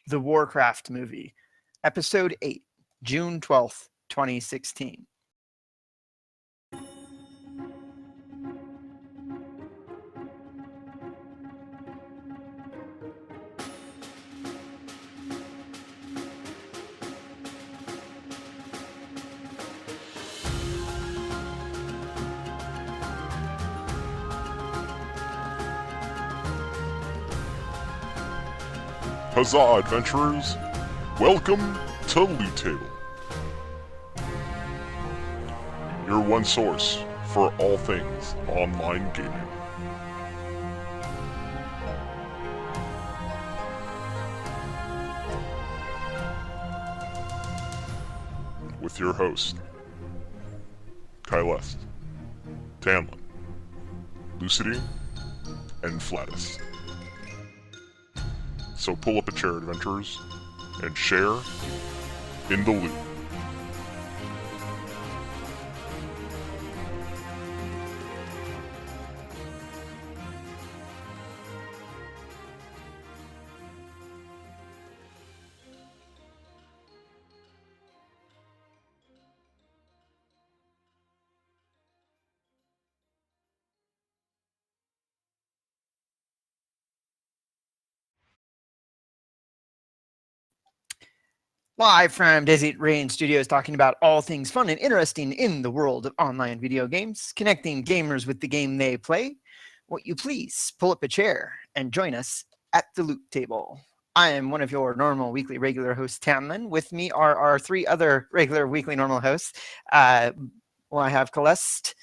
the WarCraft movie, Episode 8, June 12th, 2016. Huzzah, adventurers! Welcome to Loot Table, your one source for all things online gaming. With your host, Caeleste, Tannlin, Lucitie, and Flattuss. So pull up a chair, adventurers, and share in the loot. Live from Desert Rain Studios, talking about all things fun and interesting in the world of online video games, connecting gamers with the game they play. Won't you please pull up a chair and join us at the Loot Table? I am one of your normal weekly regular hosts, Tannlin. With me are our three other regular weekly normal hosts. I have Caeleste,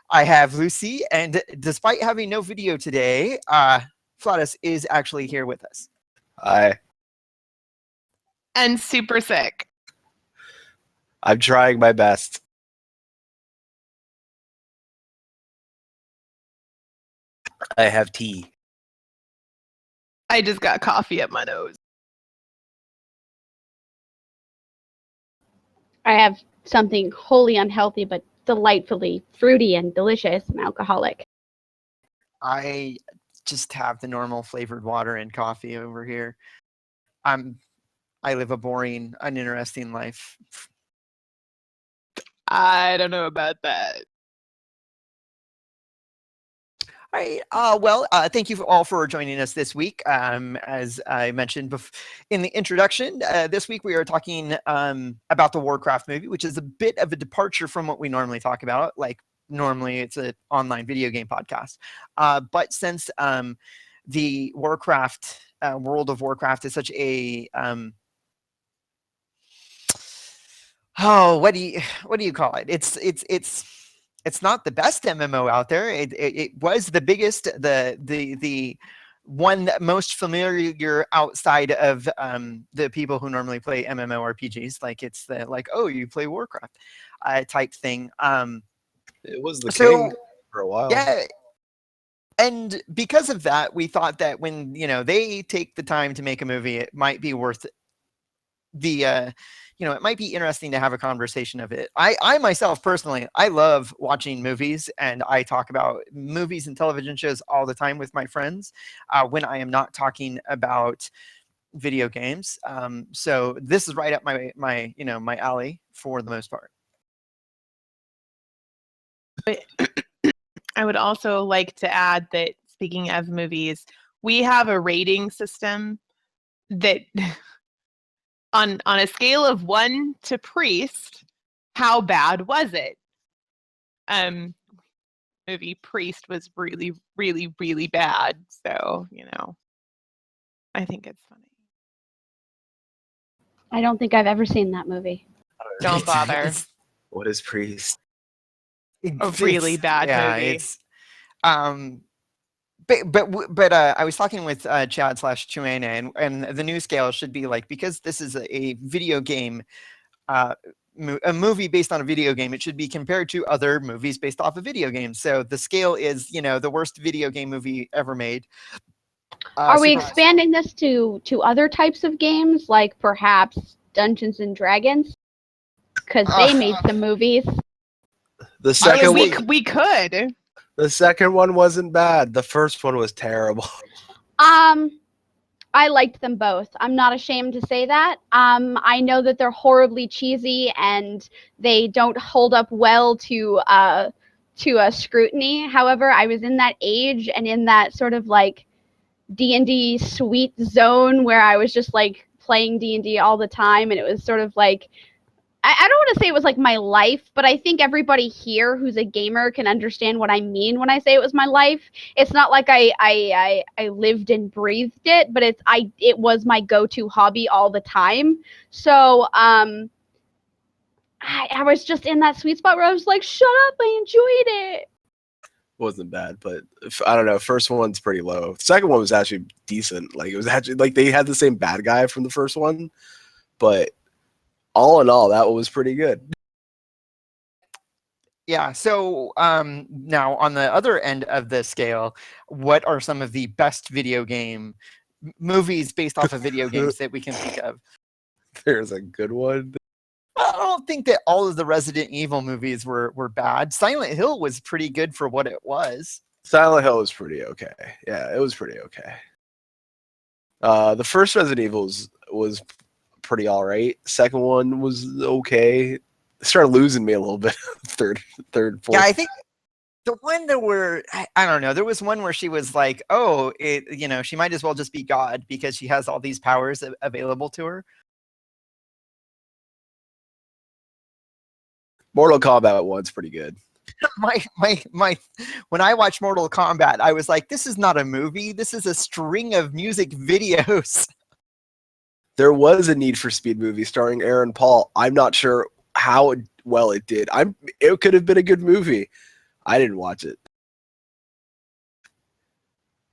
I have Lucy, and despite having no video today, Flattuss is actually here with us. Hi. And super sick. I'm trying my best. I have tea. I just got coffee up my nose. I have something wholly unhealthy but delightfully fruity and delicious and alcoholic. I just have the normal flavored water and coffee over here. I live a boring, uninteresting life. I don't know about that. All right. Thank you all for joining us this week. As I mentioned in the introduction, this week we are talking about the WarCraft movie, which is a bit of a departure from what we normally talk about. Like normally it's an online video game podcast. But since the WarCraft, World of Warcraft is such a... what do you call it? It's not the best MMO out there. It was the biggest, the one that most familiar outside of the people who normally play MMORPGs. Like it's the oh, you play Warcraft type thing. It was the king for a while. Yeah. And because of that, we thought that when they take the time to make a movie, it might be worth the it might be interesting to have a conversation of it. I myself personally, I love watching movies, and I talk about movies and television shows all the time with my friends when I am not talking about video games. So this is right up my alley for the most part. I would also like to add that, speaking of movies, we have a rating system that on a scale of 1 to Priest, how bad was it? Movie Priest was really, really, really bad. So, I think it's funny. I don't think I've ever seen that movie. Don't bother. What is Priest? A really bad movie. It's But I was talking with Chad/Chuene, and the new scale should be because this is a video game, a movie based on a video game, it should be compared to other movies based off of video games. So the scale is, the worst video game movie ever made. Are we expanding this to other types of games, like perhaps Dungeons and Dragons? Because they made some movies. The second we could. The second one wasn't bad. The first one was terrible. I I liked them both. I'm not ashamed to say that. I know that they're horribly cheesy and they don't hold up well to scrutiny. However, I was in that age and in that sort of like D&D sweet zone where I was just like playing D&D all the time, and it was sort of like I don't want to say it was like my life, but I think everybody here who's a gamer can understand what I mean when I say it was my life. It's not like I lived and breathed it, but it was my go-to hobby all the time. So I was just in that sweet spot where I was like, shut up, I enjoyed it. Wasn't bad, but I don't know. First one's pretty low. Second one was actually decent. Like it was actually like they had the same bad guy from the first one, but all in all, that one was pretty good. Yeah. So now on the other end of the scale, what are some of the best video game movies based off of video games that we can think of? There's a good one. I don't think that all of the Resident Evil movies were bad. Silent Hill was pretty good for what it was. Silent Hill was pretty okay. Yeah, it was pretty okay. The first Resident Evil was pretty all right. Second one was okay. It started losing me a little bit. third, fourth. Yeah, I think the one that were, I don't know, there was one where she was like, oh, she might as well just be God because she has all these powers available to her. Mortal Kombat 1's pretty good. When I watched Mortal Kombat, I was like, this is not a movie. This is a string of music videos. There was a Need for Speed movie starring Aaron Paul. I'm not sure how well it did. It could have been a good movie. I didn't watch it.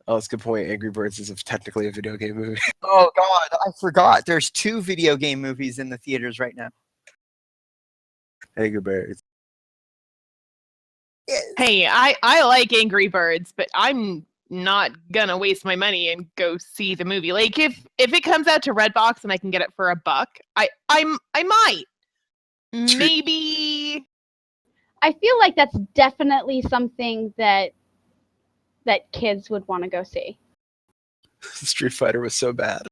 Oh, that's a good point. Angry Birds is technically a video game movie. Oh, God, I forgot. There's 2 video game movies in the theaters right now. Angry Birds. Hey, I like Angry Birds, but I'm not gonna waste my money and go see the movie. Like if it comes out to Redbox and I can get it for $1, I might. Maybe. I feel like that's definitely something that kids would want to go see. Street Fighter was so bad.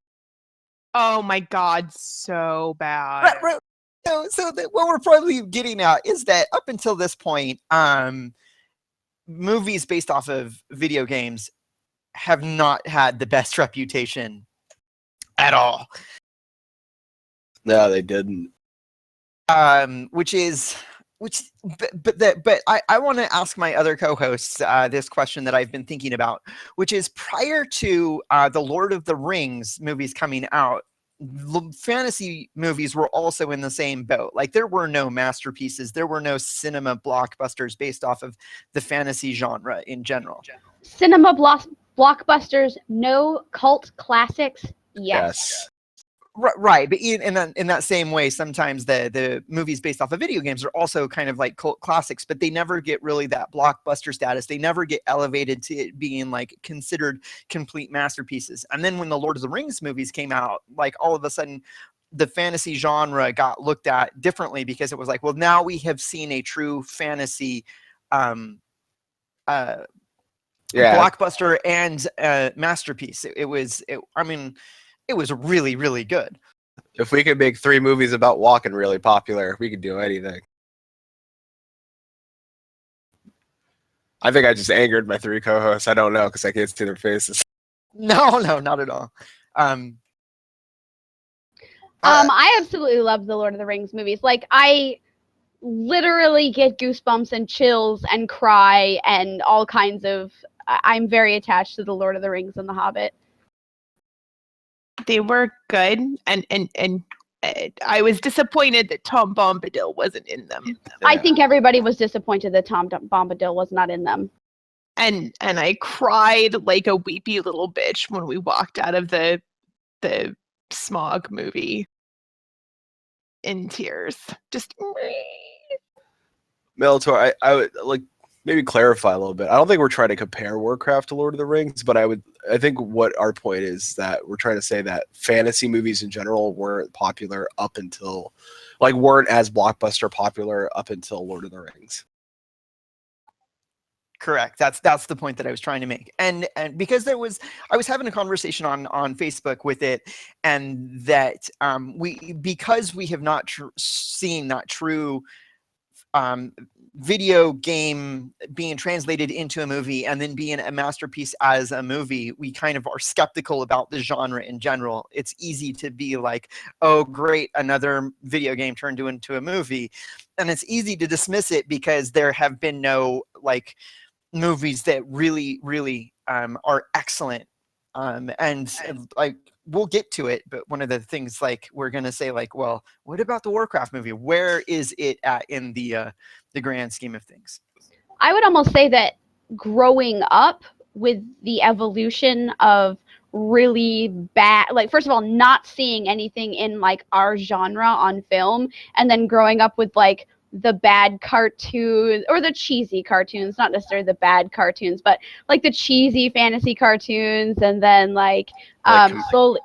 Oh my God, so bad. Right. So what we're probably getting at is that up until this point, movies based off of video games have not had the best reputation at all. No, they didn't. But I want to ask my other co-hosts this question that I've been thinking about, which is prior to the Lord of the Rings movies coming out, fantasy movies were also in the same boat. Like there were no masterpieces, there were no cinema blockbusters based off of the fantasy genre in general. Cinema blockbusters, no cult classics. Yes. Right, but in that same way, sometimes the movies based off of video games are also kind of like cult classics, but they never get really that blockbuster status. They never get elevated to it being like considered complete masterpieces. And then when the Lord of the Rings movies came out, like all of a sudden, the fantasy genre got looked at differently because it was like, well, now we have seen a true fantasy blockbuster and masterpiece. It was really, really good. If we could make 3 movies about walking really popular, we could do anything. I think I just angered my 3 co-hosts. I don't know because I can't see their faces. No, not at all. I absolutely love the Lord of the Rings movies. Like I literally get goosebumps and chills and cry and all kinds of. I'm very attached to the Lord of the Rings and the Hobbit. They were good, and I was disappointed that Tom Bombadil wasn't in them. Yeah. I think everybody was disappointed that Tom Bombadil was not in them. And I cried like a weepy little bitch when we walked out of the Smog movie in tears. Just Melitor, I would like maybe clarify a little bit. I don't think we're trying to compare WarCraft to Lord of the Rings, but I think what our point is that we're trying to say that fantasy movies in general weren't popular up until, like, weren't as blockbuster popular up until Lord of the Rings. Correct. That's the point that I was trying to make. And because I was having a conversation on Facebook with it, and that because we have not seen that true video game being translated into a movie and then being a masterpiece as a movie, we kind of are skeptical about the genre in general. It's easy to be like, oh great, another video game turned into a movie, and it's easy to dismiss it because there have been no like movies that really are excellent, and like we'll get to it, but one of the things like we're gonna say like, well, what about the WarCraft movie? Where is it at in the grand scheme of things? I would almost say that growing up with the evolution of really bad, like first of all, not seeing anything in like our genre on film, and then growing up with like the bad cartoons or the cheesy cartoons, not necessarily the bad cartoons, but like the cheesy fantasy cartoons, and then like slowly.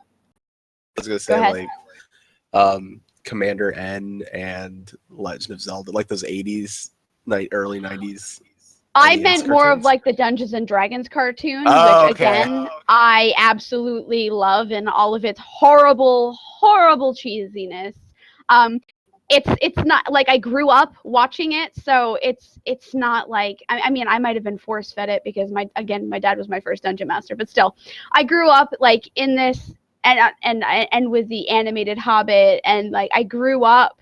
I was gonna Go say ahead. like Commander N and Legend of Zelda, like those 80s, early 90s. I NES meant more of cartoons. like the Dungeons and Dragons cartoon, Oh, which okay. again I absolutely love in all of its horrible cheesiness. It's not like I grew up watching it, so it's not like I mean I might have been force fed it because my dad was my first dungeon master, but still I grew up like in this and with the animated Hobbit, and like I grew up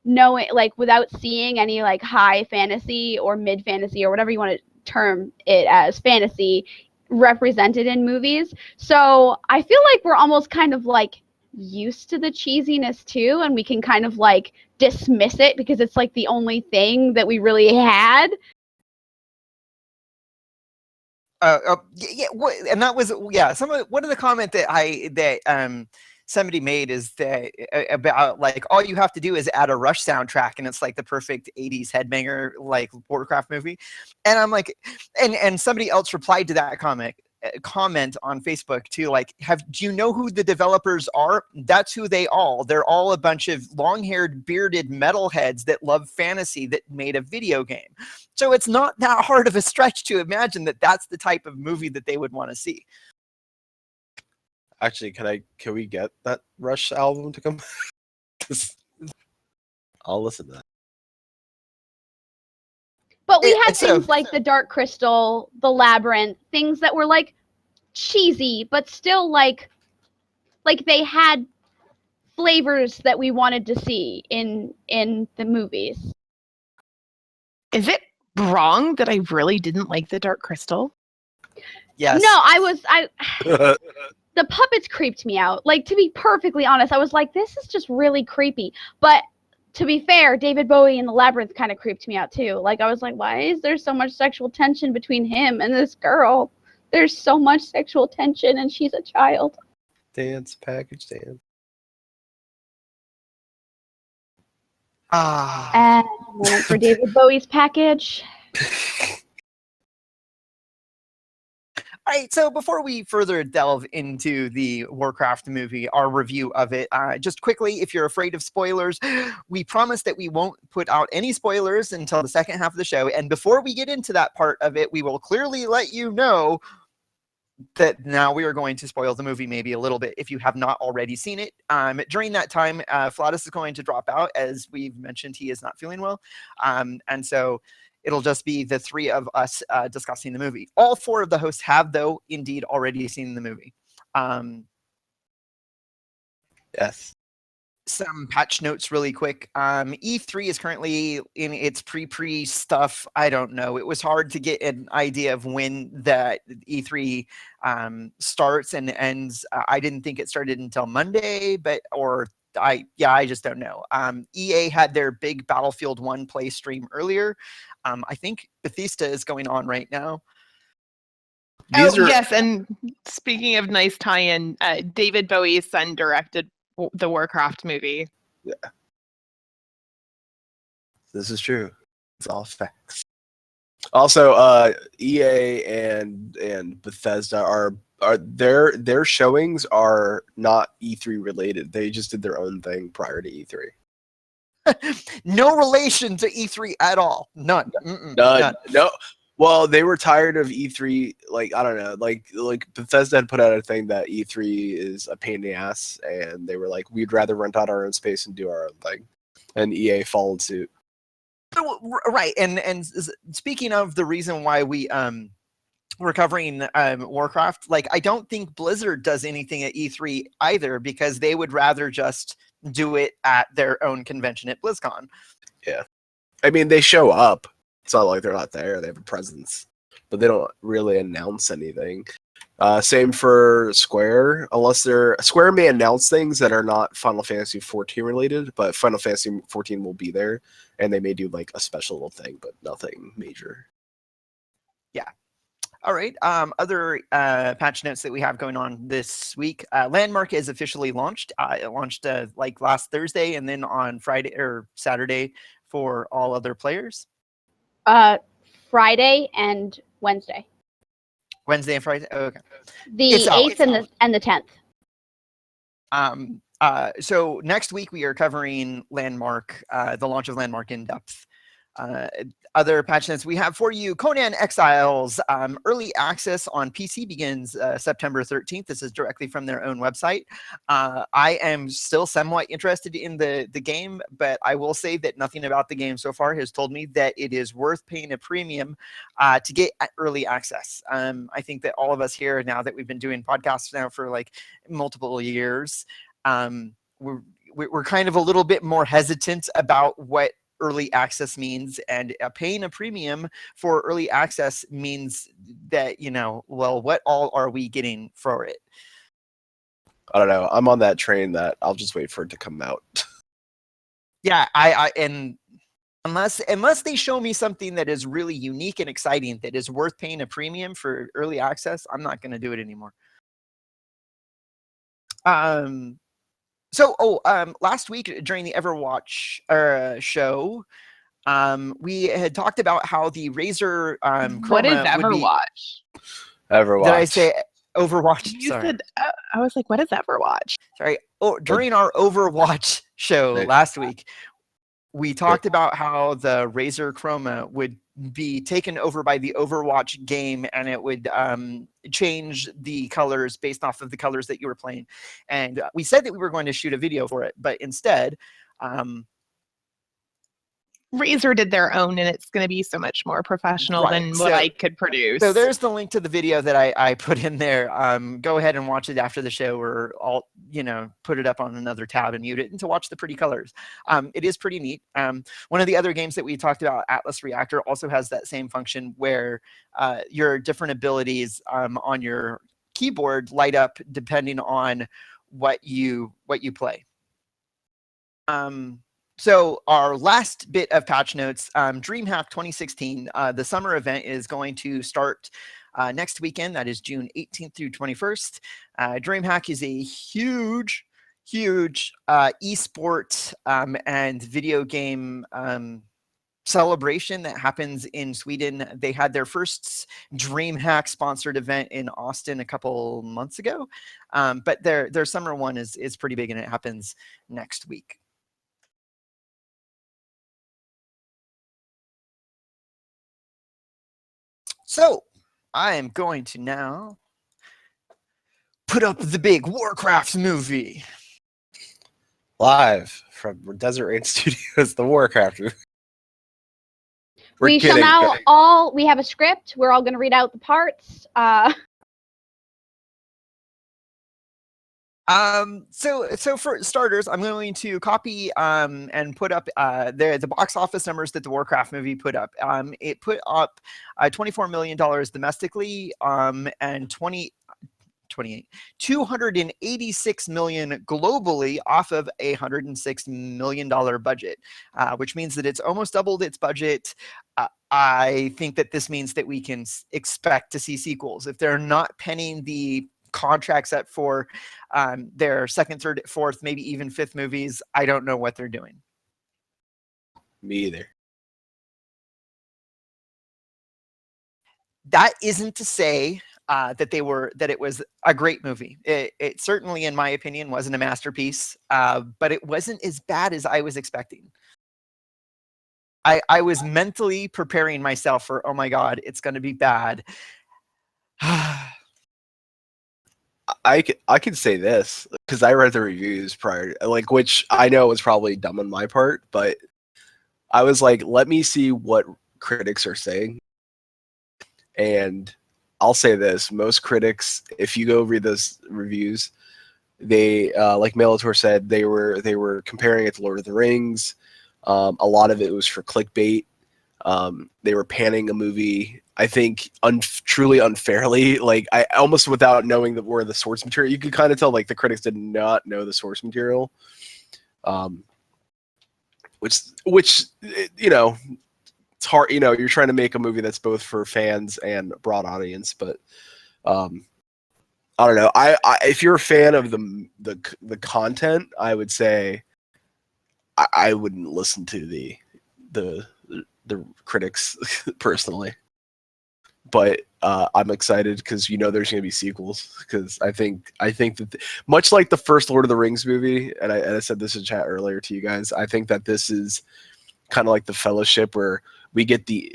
knowing like without seeing any like high fantasy or mid fantasy or whatever you want to term it as fantasy represented in movies. So I feel like we're almost kind of like used to the cheesiness too, and we can kind of like dismiss it because it's like the only thing that we really had. Yeah, and that was one of the comment that somebody made is that about like all you have to do is add a Rush soundtrack and it's like the perfect 80s headbanger like WarCraft movie. And I'm like, and somebody else replied to that comment on Facebook too, like, do you know who the developers are? That's who they all. They're all a bunch of long-haired, bearded metalheads that love fantasy that made a video game. So it's not that hard of a stretch to imagine that that's the type of movie that they would want to see. Actually, can we get that Rush album to come? I'll listen to that. But we had So- things like the Dark Crystal, the Labyrinth, things that were like cheesy, but still like they had flavors that we wanted to see in the movies. Is it wrong that I really didn't like the Dark Crystal? Yes. No, the puppets creeped me out. Like, to be perfectly honest, I was like, this is just really creepy. But to be fair, David Bowie in the Labyrinth kind of creeped me out too. Like, I was like, why is there so much sexual tension between him and this girl? There's so much sexual tension, and she's a child. Dance package dance. And a moment for David Bowie's package. All right, so before we further delve into the WarCraft movie, our review of it, just quickly, if you're afraid of spoilers, we promise that we won't put out any spoilers until the second half of the show. And before we get into that part of it, we will clearly let you know that now we are going to spoil the movie maybe a little bit if you have not already seen it. During that time, Flattuss is going to drop out. As we've mentioned, he is not feeling well. And so it'll just be the three of us discussing the movie. All four of the hosts have, though, indeed already seen the movie. Yes. Some patch notes really quick. E3 is currently in its pre stuff. I don't know. It was hard to get an idea of when that E3 starts and ends. I didn't think it started until Monday, I just don't know. EA had their big Battlefield 1 play stream earlier. I think Bethesda is going on right now. Yes, and speaking of nice tie-in, David Bowie's son directed the WarCraft movie. Yeah. This is true. It's all facts. Also, EA and Bethesda are their showings are not E3 related. They just did their own thing prior to E3. No relation to E3 at all. None. None. No. Well, they were tired of E3. Like, I don't know. Like Bethesda had put out a thing that E3 is a pain in the ass, and they were like, we'd rather rent out our own space and do our own thing. And EA followed suit. Right, and speaking of the reason why we're covering Warcraft, like I don't think Blizzard does anything at E3 either, because they would rather just do it at their own convention at BlizzCon. Yeah, I mean they show up. It's not like they're not there. They have a presence, but they don't really announce anything. Same for Square, unless Square may announce things that are not Final Fantasy 14 related, but Final Fantasy 14 will be there, and they may do like a special little thing, but nothing major. Yeah. All right. Other patch notes that we have going on this week. Landmark is officially launched. It launched like last Thursday, and then on Friday or Saturday for all other players. Friday and Wednesday. Wednesday and Friday. Oh, okay. The It's out. 8th and the 10th. So next week we are covering Landmark, the launch of Landmark in depth. Other patch notes we have for you: Conan Exiles early access on PC begins September 13th. This is directly from their own website. I am still somewhat interested in the game, but I will say that nothing about the game so far has told me that it is worth paying a premium to get early access. I think that all of us here, now that we've been doing podcasts now for like multiple years, we're kind of a little bit more hesitant about what early access means, and paying a premium for early access means that, you know, well, what all are we getting for it? I don't know. I'm on that train that I'll just wait for it to come out. Yeah, and unless they show me something that is really unique and exciting that is worth paying a premium for early access, I'm not going to do it anymore. Last week during the Overwatch show, we had talked about how the Razer Chroma What is would be. Overwatch? Overwatch. Did I say Overwatch? You Sorry. said, I was like, what is Overwatch? Sorry. Oh, during our Overwatch show last week, we talked about how the Razer Chroma would be taken over by the Overwatch game, and it would change the colors based off of the colors that you were playing. And we said that we were going to shoot a video for it, but instead, Razer did their own, and it's going to be so much more professional Right, than what I could produce. So there's the link to the video that I put in there. Go ahead and watch it after the show, or I'll, put it up on another tab and mute it, and to watch the pretty colors. It is pretty neat. One of the other games that we talked about, Atlas Reactor, also has that same function where your different abilities on your keyboard light up depending on what you play. So our last bit of patch notes, DreamHack 2016, the summer event is going to start next weekend. That is June 18th through 21st. DreamHack is a huge esport and video game celebration that happens in Sweden. They had their first DreamHack sponsored event in Austin a couple months ago, but their summer one is pretty big, and it happens next week. So I am going to now put up the big WarCraft movie. Live from Desert Rain Studios, the WarCraft movie. We shall now we have a script. We're all going to read out the parts. So for starters, I'm going to copy and put up the box office numbers that the WarCraft movie put up. It put up $24 million domestically, and 286 million globally off of a $106 million budget, which means that it's almost doubled its budget. I think that this means that we can expect to see sequels. If they're not penning the contracts up for their second, third, fourth, maybe even fifth movies, I don't know what they're doing. Me either. That isn't to say that it was a great movie. It certainly, in my opinion, wasn't a masterpiece, but it wasn't as bad as I was expecting. I was mentally preparing myself for, oh my god, it's going to be bad. I could say this because I read the reviews prior, like, which I know was probably dumb on my part, but I was like, let me see what critics are saying. And I'll say this: most critics, if you go read those reviews, they like Melitor said, they were comparing it to Lord of the Rings. A lot of it was for clickbait. They were panning a movie, I think, truly unfairly. Like, I almost, without knowing where the source material, you could kind of tell like the critics did not know the source material. Which you know, it's hard. You know, you're trying to make a movie that's both for fans and a broad audience, but I don't know. I if you're a fan of the content, I would say I wouldn't listen to the critics personally. But I'm excited because there's going to be sequels. Because I think that much like the first Lord of the Rings movie, and I said this in chat earlier to you guys, I think that this is kind of like the Fellowship, where we get the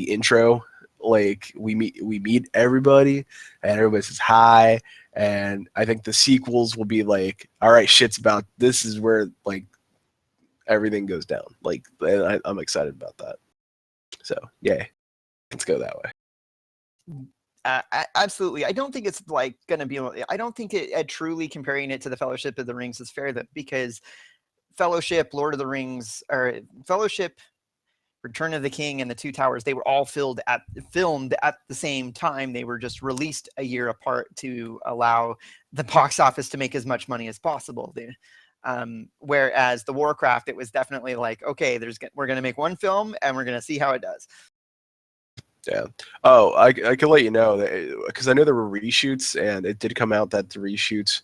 intro, like we meet everybody, and everybody says hi, and I think the sequels will be like, all right, shit's about, this is where like everything goes down. Like, I'm excited about that. So yay. Let's go that way. Absolutely. I don't think it's like going to be. I don't think truly comparing it to the Fellowship of the Rings is fair, because Fellowship, Lord of the Rings, or Fellowship, Return of the King, and The Two Towers, they were all filmed at the same time. They were just released a year apart to allow the box office to make as much money as possible. Whereas the WarCraft, it was definitely like, okay, we're going to make one film and we're going to see how it does. Yeah. Oh, I can let you know that, because I know there were reshoots, and it did come out that the reshoots,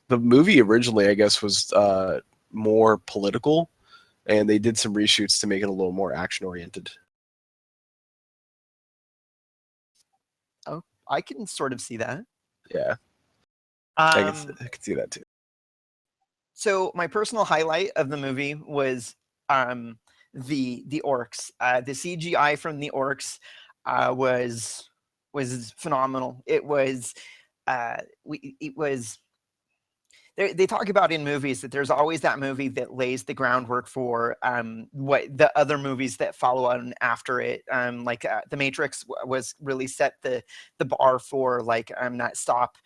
the movie originally, I guess, was more political, and they did some reshoots to make it a little more action oriented. Oh, I can sort of see that. Yeah. I can see that too. So my personal highlight of the movie was the orcs. The CGI from the orcs was phenomenal. It was they talk about in movies that there's always that movie that lays the groundwork for what the other movies that follow on after it. The Matrix was really set the bar for like that stop,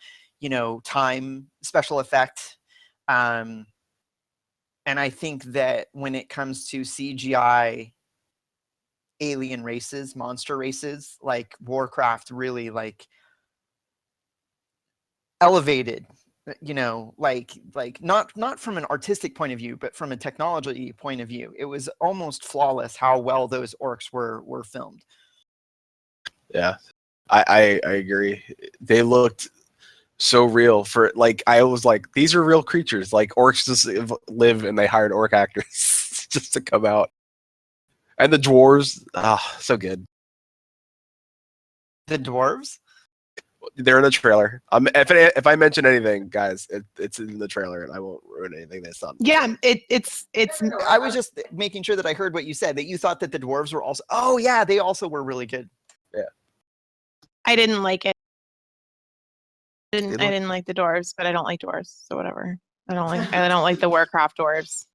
time special effect. And I think that when it comes to CGI alien races, monster races, like WarCraft really like elevated, not from an artistic point of view, but from a technology point of view. It was almost flawless how well those orcs were filmed. Yeah, I agree. They looked so real. For like, I was like, these are real creatures. Like, orcs just live, and they hired orc actors just to come out. And the dwarves, so good. The dwarves? They're in the trailer. If I mention anything, guys, it's in the trailer, and I won't ruin anything that's not. Yeah, it's. I was just making sure that I heard what you said. That you thought that the dwarves were also. Oh yeah, they also were really good. Yeah. I didn't like it. I didn't like the dwarves, but I don't like dwarves, so whatever. I don't like the WarCraft dwarves.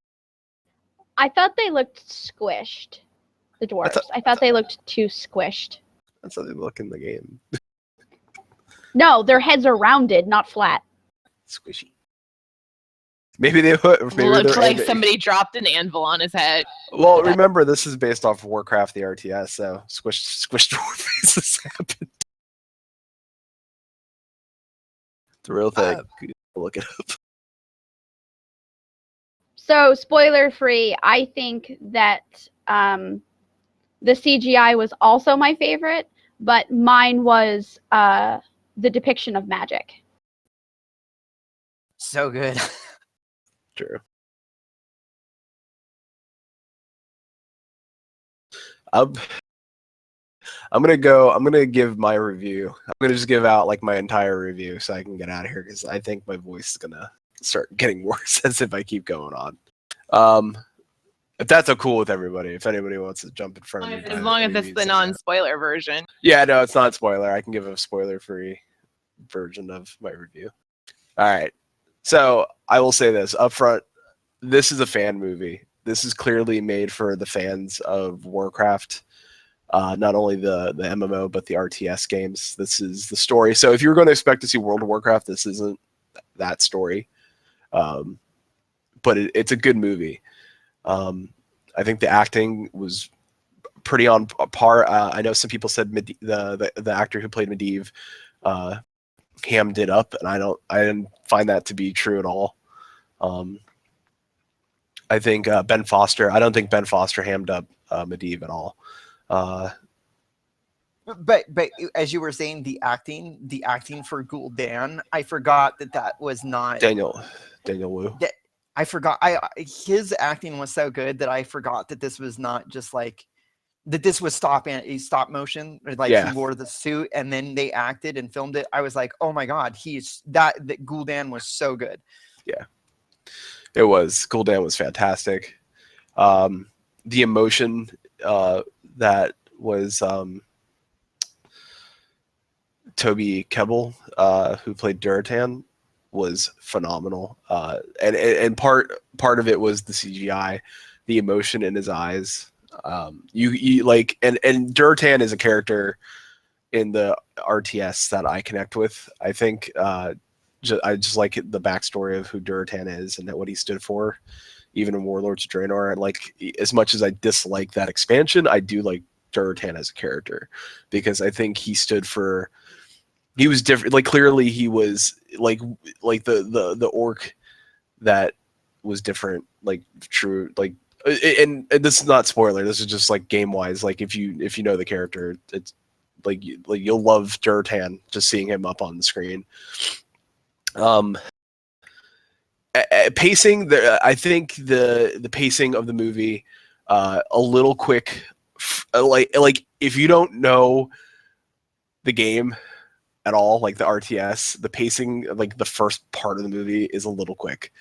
I thought they looked squished. The dwarves. I thought they looked too squished. That's how they look in the game. No, their heads are rounded, not flat. Squishy. Maybe they put. Looks like somebody dropped an anvil on his head. Well, remember, this is based off of WarCraft, the RTS, so squish dwarf faces happen. It's a real thing. Look it up. So, spoiler free, I think that the CGI was also my favorite, but mine was the depiction of magic. So good. True. I'm gonna give my review. I'm gonna just give out like my entire review so I can get out of here, because I think my voice is gonna start getting worse as if I keep going on. If that's cool with everybody, if anybody wants to jump in front of me, As long as it's the non-spoiler version. Yeah, no, it's not spoiler. I can give a spoiler-free version of my review. All right. So I will say this up front: this is a fan movie. This is clearly made for the fans of WarCraft. Not only the MMO but the RTS games. This is the story. So if you're going to expect to see World of Warcraft, this isn't that story. But it's a good movie. I think the acting was pretty on par. I know some people said the actor who played Medivh hammed it up, and I didn't find that to be true at all. I think Ben Foster. I don't think Ben Foster hammed up Medivh at all. But as you were saying, the acting for Gul'dan, I forgot that was not Daniel Wu. I forgot. His acting was so good that I forgot that this was not just like that. This was stop motion. Like Yeah. he wore the suit and then they acted and filmed it. I was like, oh my god, that Gul'dan was so good. Yeah, it was. Gul'dan was fantastic. The emotion that was Toby Kebbell, who played Duratan, was phenomenal. And part of it was the CGI, the emotion in his eyes. You like, and Duratan is a character in the RTS that I connect with. I think I just like the backstory of who Duratan is and what he stood for, even in Warlords of Draenor. And like, as much as I dislike that expansion, I do like Duratan as a character because I think he stood for. He was different. Like clearly, he was like the orc that was different. Like true. Like, and this is not spoiler. This is just like game wise. Like if you know the character, it's like you'll love Duratan just seeing him up on the screen. Pacing. I think the pacing of the movie a little quick. Like if you don't know the game at all, like the RTS, the pacing, like the first part of the movie is a little quick.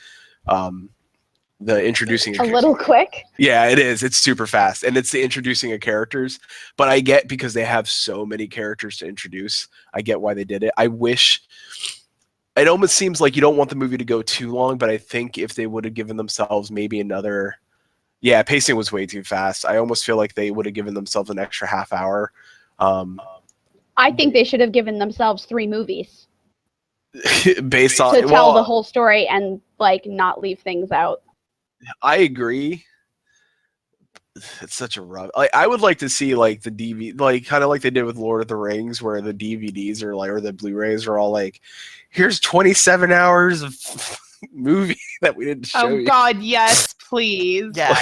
The introducing a little quick. Yeah, it is. It's super fast, and it's the introducing of characters. But I get because they have so many characters to introduce. I get why they did it. I wish. It almost seems like you don't want the movie to go too long, but I think if they would have given themselves maybe another. Yeah, pacing was way too fast. I almost feel like they would have given themselves an extra half hour. I think they should have given themselves 3 movies based on to tell the whole story and like not leave things out. I agree. It's such a rough. I would like to see like the DVD, like kind of like they did with Lord of the Rings, where the DVDs are like, or the Blu-rays are all like, here's 27 hours of movie that we didn't show you. Oh God, yes, please. Yeah,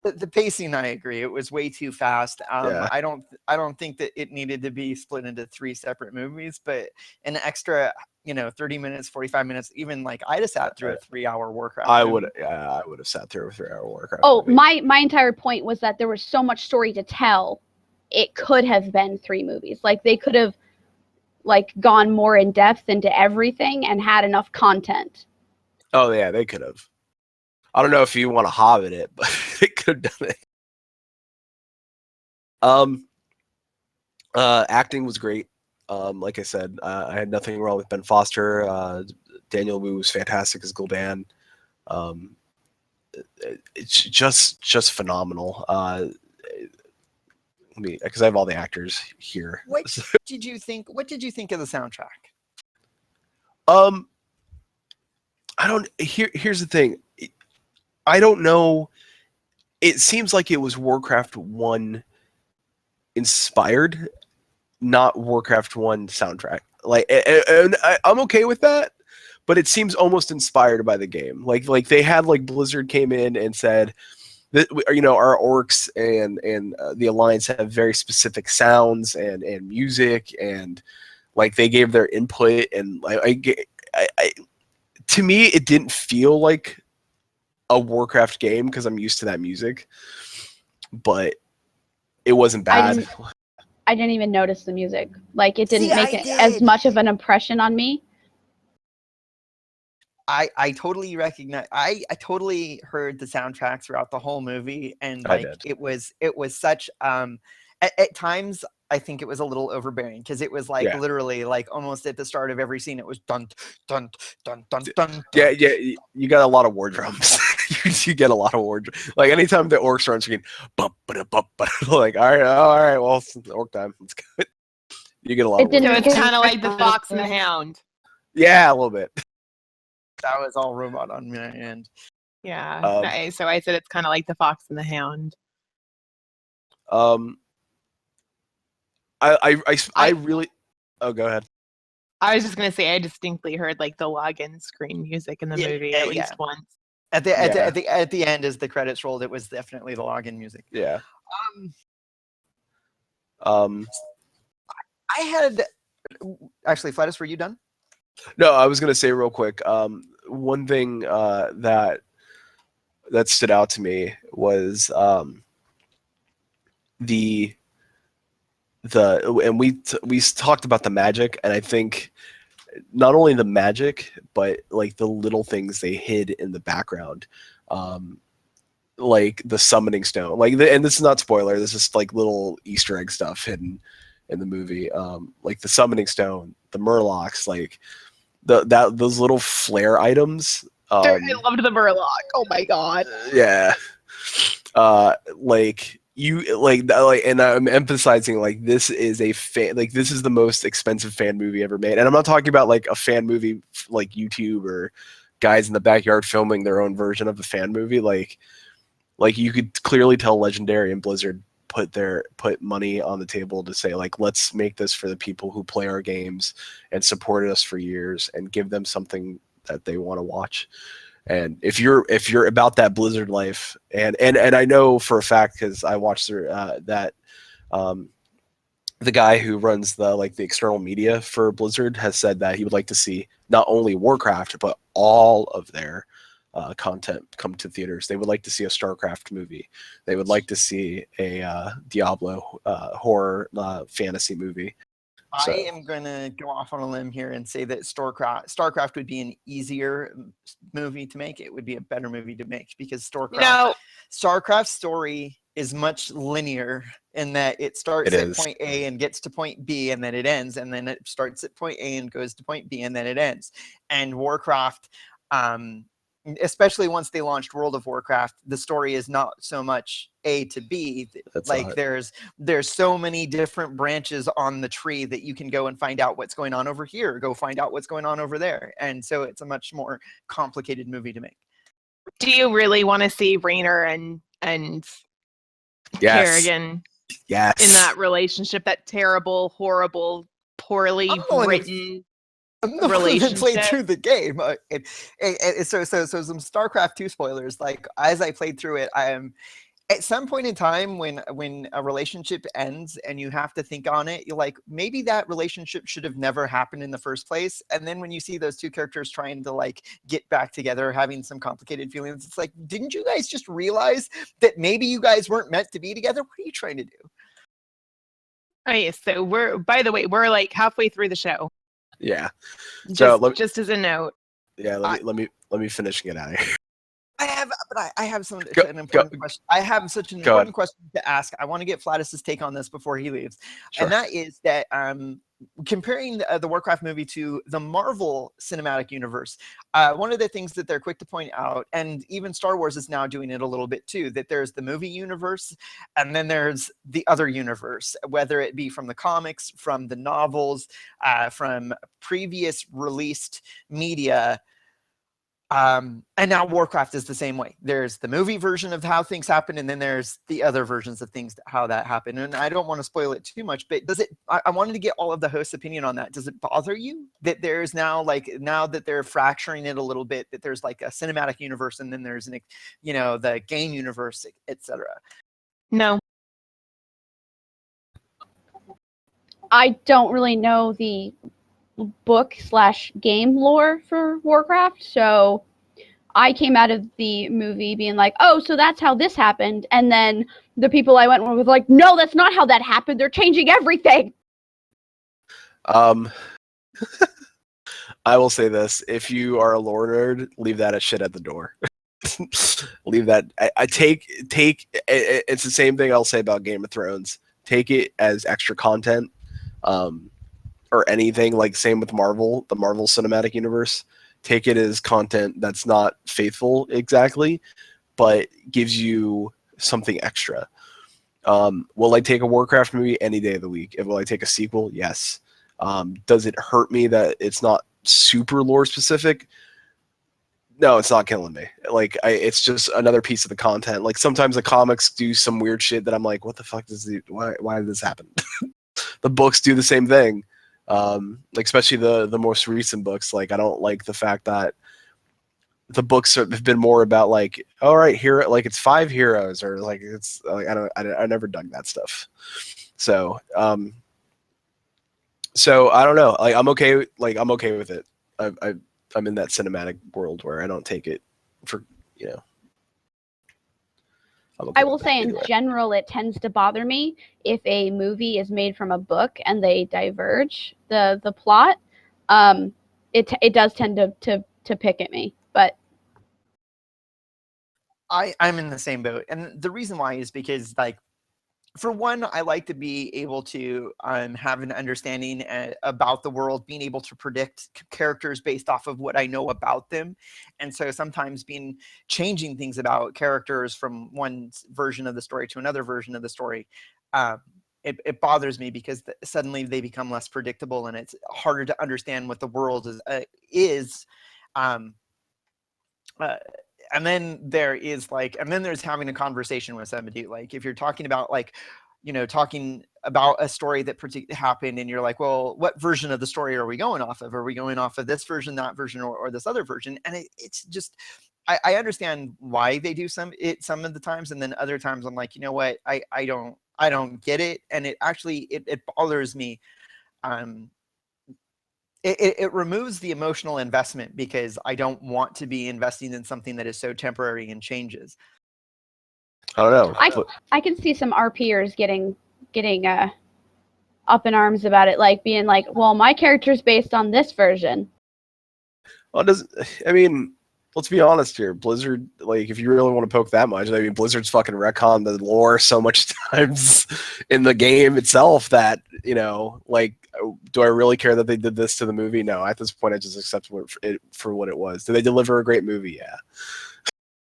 the pacing, I agree. It was way too fast. Yeah. I don't think that it needed to be split into 3 separate movies, but an extra, 30 minutes, 45 minutes, even like I'd have sat through a 3-hour Warcraft. I would have sat through a 3-hour Warcraft. Oh, movie. my entire point was that there was so much story to tell. It could have been 3 movies. Like they could have like gone more in depth into everything and had enough content. Oh yeah, they could have. I don't know if you want to Hobbit it, but they could have done it. Acting was great. Like I said, I had nothing wrong with Ben Foster. Daniel Wu was fantastic as Gul'dan. It's just phenomenal. Because I have all the actors here. What did you think? What did you think of the soundtrack? I don't. Here's the thing. I don't know. It seems like it was Warcraft 1 inspired, not Warcraft 1 soundtrack. Like, and I'm okay with that, but it seems almost inspired by the game. Like they had like Blizzard came in and said that our orcs and the Alliance have very specific sounds and music, and like they gave their input, and I to me it didn't feel like a Warcraft game because I'm used to that music, but it wasn't bad. I didn't even notice the music. Like it didn't make as much of an impression on me. I totally recognize. I totally heard the soundtrack throughout the whole movie, and I like did. it was such at times I think it was a little overbearing because it was like Yeah. literally like almost at the start of every scene it was dun dun dun dun dun. Yeah, dun. yeah, you got a lot of war drums. You get a lot of war like anytime the orcs are on screen, bump, bump, like all right, well, it's orc time. Let's go. You get a lot It of war didn't So drums. it's make kind of any like the sense. Fox and the Hound. Yeah, a little bit. That was all robot on my end. Yeah. Um, So I said it's kind of like the Fox and the Hound. I really. Oh, go ahead. I was just gonna say I distinctly heard like the login screen music in the movie at least once. At Yeah. the end, as the credits rolled, it was definitely the login music. Yeah. I had actually, Flattuss, were you done? No, I was gonna say real quick. One thing that stood out to me was the and we talked about the magic, and I think not only the magic, but like the little things they hid in the background, like the summoning stone, and this is not spoiler. This is like little Easter egg stuff hidden in the movie, like the summoning stone, the murlocs, like those little flare items. I loved the Murloc. Oh my god. Yeah, like you like, and I'm emphasizing like this is a fan, like this is the most expensive fan movie ever made, and I'm not talking about like a fan movie like YouTube or guys in the backyard filming their own version of a fan movie. Like you could clearly tell Legendary and Blizzard put money on the table to say like, let's make this for the people who play our games and supported us for years and give them something that they want to watch. And if you're about that Blizzard life, and I know for a fact because I watched that the guy who runs the external media for Blizzard has said that he would like to see not only WarCraft but all of their content come to theaters. They would like to see a StarCraft movie. They would like to see a Diablo horror fantasy movie. So, I am going to go off on a limb here and say that StarCraft would be an easier movie to make. It would be a better movie to make because StarCraft's story is much linear in that it starts at point A and gets to point B and then it ends, and then it starts at point A and goes to point B and then it ends. And WarCraft, especially once they launched World of Warcraft, the story is not so much A to B. There's so many different branches on the tree that you can go and find out what's going on over here, go find out what's going on over there. And so it's a much more complicated movie to make. Do you really want to see Raynor and Kerrigan in that relationship, that terrible, horrible, poorly written relationship? Played through the game, so some StarCraft 2 spoilers. Like as I played through it, I am at some point in time when a relationship ends and you have to think on it, you're like, maybe that relationship should have never happened in the first place. And then when you see those two characters trying to like get back together, having some complicated feelings, it's like, didn't you guys just realize that maybe you guys weren't meant to be together? What are you trying to do? Okay, so we're like halfway through the show. Yeah. Just as a note. Yeah, let me finish and get out of here. I have an important question. I have such an important question to ask. I want to get Flattuss's take on this before he leaves. Sure. And that is that comparing the Warcraft movie to the Marvel Cinematic Universe, one of the things that they're quick to point out, and even Star Wars is now doing it a little bit too, that there's the movie universe and then there's the other universe, whether it be from the comics, from the novels, from previous released media. And now Warcraft is the same way. There's the movie version of how things happen, and then there's the other versions of things, how that happened. And I don't want to spoil it too much, but I wanted to get all of the hosts' opinion on that. Does it bother you that there's now that they're fracturing it a little bit, that there's like a cinematic universe and then there's the game universe, etc.? No. I don't really know the book/game lore for Warcraft, so I came out of the movie being like, oh, so that's how this happened, and then the people I went with were like, no, that's not how that happened, they're changing everything. I will say this: if you are a lore nerd, leave that shit at the door. Leave that. I take. It's the same thing I'll say about Game of Thrones. Take it as extra content, or anything. Like same with Marvel, the Marvel Cinematic Universe. Take it as content that's not faithful exactly, but gives you something extra. Will I take a WarCraft movie any day of the week? Will I take a sequel? Yes. Does it hurt me that it's not super lore specific? No, it's not killing me. Like, it's just another piece of the content. Like sometimes the comics do some weird shit that I'm like, what the fuck why did this happen? The books do the same thing. Like especially the most recent books. Like I don't like the fact that the books have been more about like, all right, here, like it's 5 heroes, or like it's like I never dug that stuff. So so I don't know. Like I'm okay. Like I'm okay with it. I'm in that cinematic world where I don't take it for I'm okay I will with it say in either way. general, it tends to bother me if a movie is made from a book and they diverge the plot. It does tend to pick at me, but I'm in the same boat, and the reason why is because, like, for one, I like to be able to have an understanding about the world, being able to predict characters based off of what I know about them, and so sometimes changing things about characters from one version of the story to another version of the story. It bothers me because suddenly they become less predictable, and it's harder to understand what the world is. Um, uh, and then there's having a conversation with somebody. Like if you're talking about talking about a story that happened, and you're like, well, what version of the story are we going off of? Are we going off of this version, that version, or this other version? And it's just, I understand why they do some of the times, and then other times I'm like, you know what, I don't get it, and it actually it bothers me. It removes the emotional investment because I don't want to be investing in something that is so temporary and changes. I don't know. I can see some RPers getting up in arms about it, like being like, well, my character's based on this version. Well, I mean, let's be honest here. Blizzard, like, if you really want to poke that much, I mean, Blizzard's fucking retconned the lore so much times in the game itself that, like, do I really care that they did this to the movie? No. At this point, I just accept it for what it was. Did they deliver a great movie? Yeah.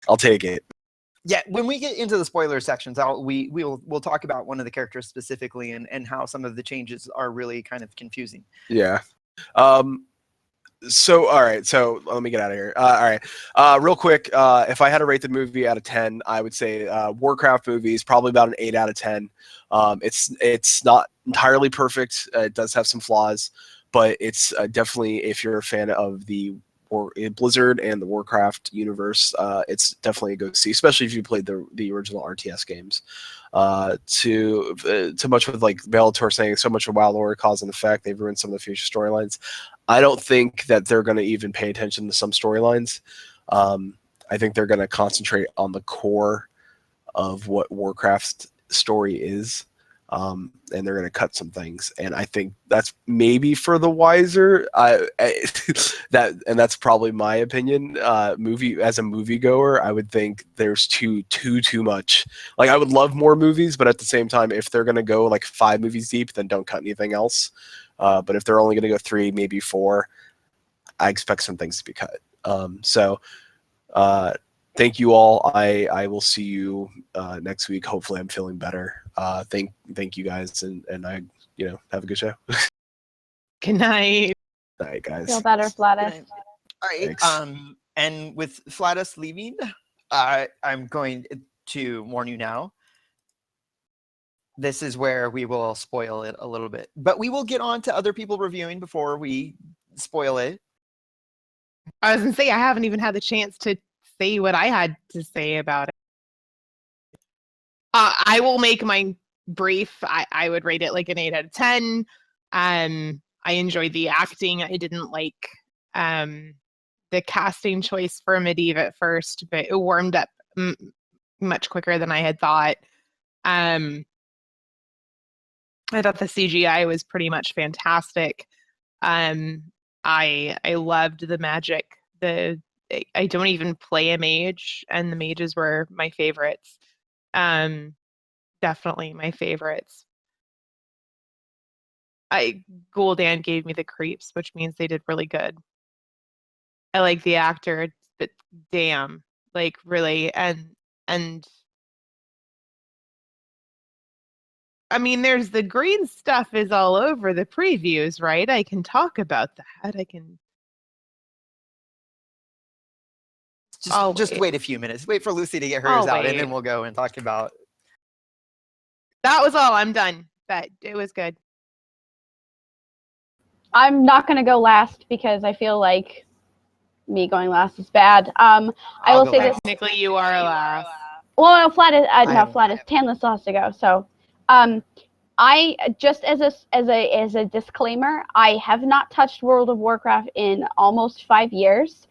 I'll take it. Yeah, when we get into the spoiler sections, we'll talk about one of the characters specifically, and how some of the changes are really kind of confusing. Yeah. So, all right. So let me get out of here. All right. Real quick. If I had to rate the movie out of 10, I would say WarCraft movie is probably about an 8 out of 10. It's not entirely perfect. It does have some flaws, but it's definitely, if you're a fan of the Blizzard and the WarCraft universe, it's definitely a go see, especially if you played the original RTS games. Too much with like Bellator saying so much of WoW lore cause and effect, they've ruined some of the future storylines. I don't think that they're going to even pay attention to some storylines. I think they're going to concentrate on the core of what Warcraft's story is. And they're going to cut some things, and I think that's maybe for the wiser. That's probably my opinion. As a moviegoer, I would think there's too much. Like I would love more movies, but at the same time, if they're going to go like 5 movies deep, then don't cut anything else. But if they're only going to go 3, maybe 4, I expect some things to be cut. Thank you all. I will see you next week. Hopefully I'm feeling better. Thank you guys, and I have a good show. Good night. Night, guys. Feel better, Flattuss. All right. Thanks. And with Flattuss leaving, I'm going to warn you now. This is where we will spoil it a little bit, but we will get on to other people reviewing before we spoil it. I was gonna say I haven't even had the chance to say what I had to say about it. I will make mine brief. I would rate it like an 8 out of 10. I enjoyed the acting. I didn't like the casting choice for Medivh at first, but it warmed up much quicker than I had thought. I thought the CGI was pretty much fantastic. I I loved the magic. I don't even play a mage, and the mages were my favorites. Definitely my favorites. Gul'dan gave me the creeps, which means they did really good. I like the actor, but damn, like really, and I mean, there's the green stuff is all over the previews, right? I can talk about that. I can. Just wait a few minutes. Wait for Lucy to get hers I'll out, and wait. then we'll go and talk about. That was all. I'm done. But it was good. I'm not going to go last because I feel like me going last is bad. I will say this. Technically, you are last. Well, Flattuss, Tannlin still has to go. So, I just as a disclaimer, I have not touched World of Warcraft in almost 5 years.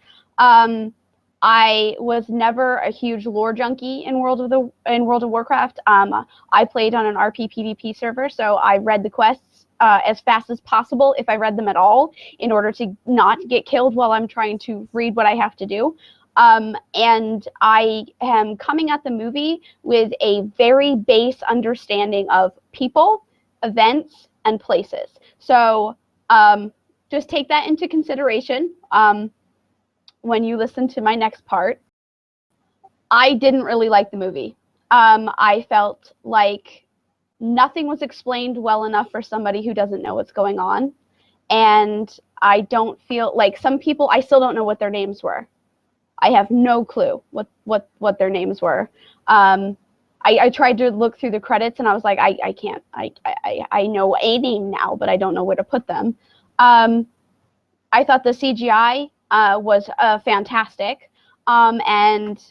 I was never a huge lore junkie in World of Warcraft. I played on an RP PvP server, so I read the quests as fast as possible, if I read them at all, in order to not get killed while I'm trying to read what I have to do. And I am coming at the movie with a very base understanding of people, events, and places. So just take that into consideration when you listen to my next part. I didn't really like the movie. I felt like nothing was explained well enough for somebody who doesn't know what's going on. And I don't feel like some people, I still don't know what their names were. I have no clue what their names were. I tried to look through the credits and I was like, I can't. I know a name now, but I don't know where to put them. I thought the CGI was fantastic. And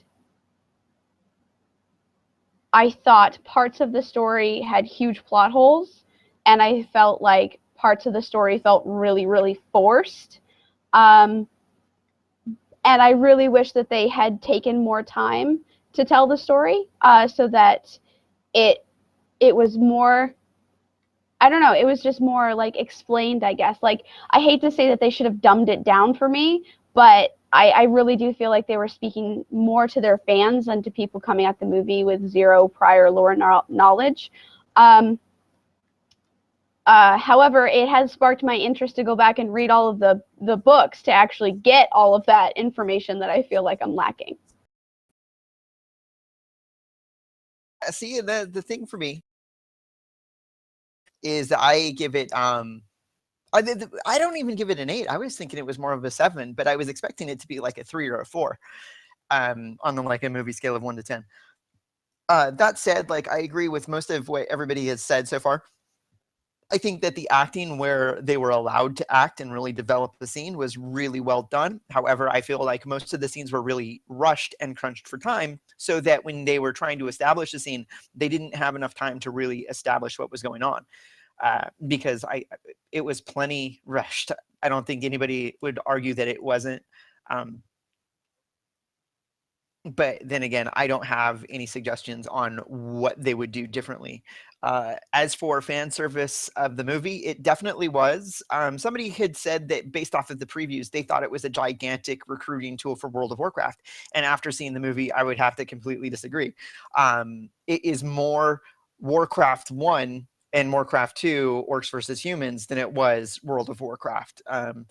I thought parts of the story had huge plot holes, and I felt like parts of the story felt really, really forced. And I really wish that they had taken more time to tell the story so that it was more, I don't know, it was just more like explained, I guess. Like, I hate to say that they should have dumbed it down for me, but I really do feel like they were speaking more to their fans than to people coming at the movie with zero prior lore knowledge. However, it has sparked my interest to go back and read all of the books to actually get all of that information that I feel like I'm lacking. See, the thing for me is I give it I don't even give it an 8. I was thinking it was more of a 7, but I was expecting it to be like a 3 or a 4 on the like a movie scale of 1 to 10. That said, like I agree with most of what everybody has said so far. I think that the acting where they were allowed to act and really develop the scene was really well done. However, I feel like most of the scenes were really rushed and crunched for time, so that when they were trying to establish the scene, they didn't have enough time to really establish what was going on. Because it was plenty rushed. I don't think anybody would argue that it wasn't. But then again, I don't have any suggestions on what they would do differently. As for fan service of the movie, it definitely was. Somebody had said that based off of the previews, they thought it was a gigantic recruiting tool for World of Warcraft. And after seeing the movie, I would have to completely disagree. It is more Warcraft 1 and Warcraft 2 Orcs versus Humans than it was World of Warcraft. And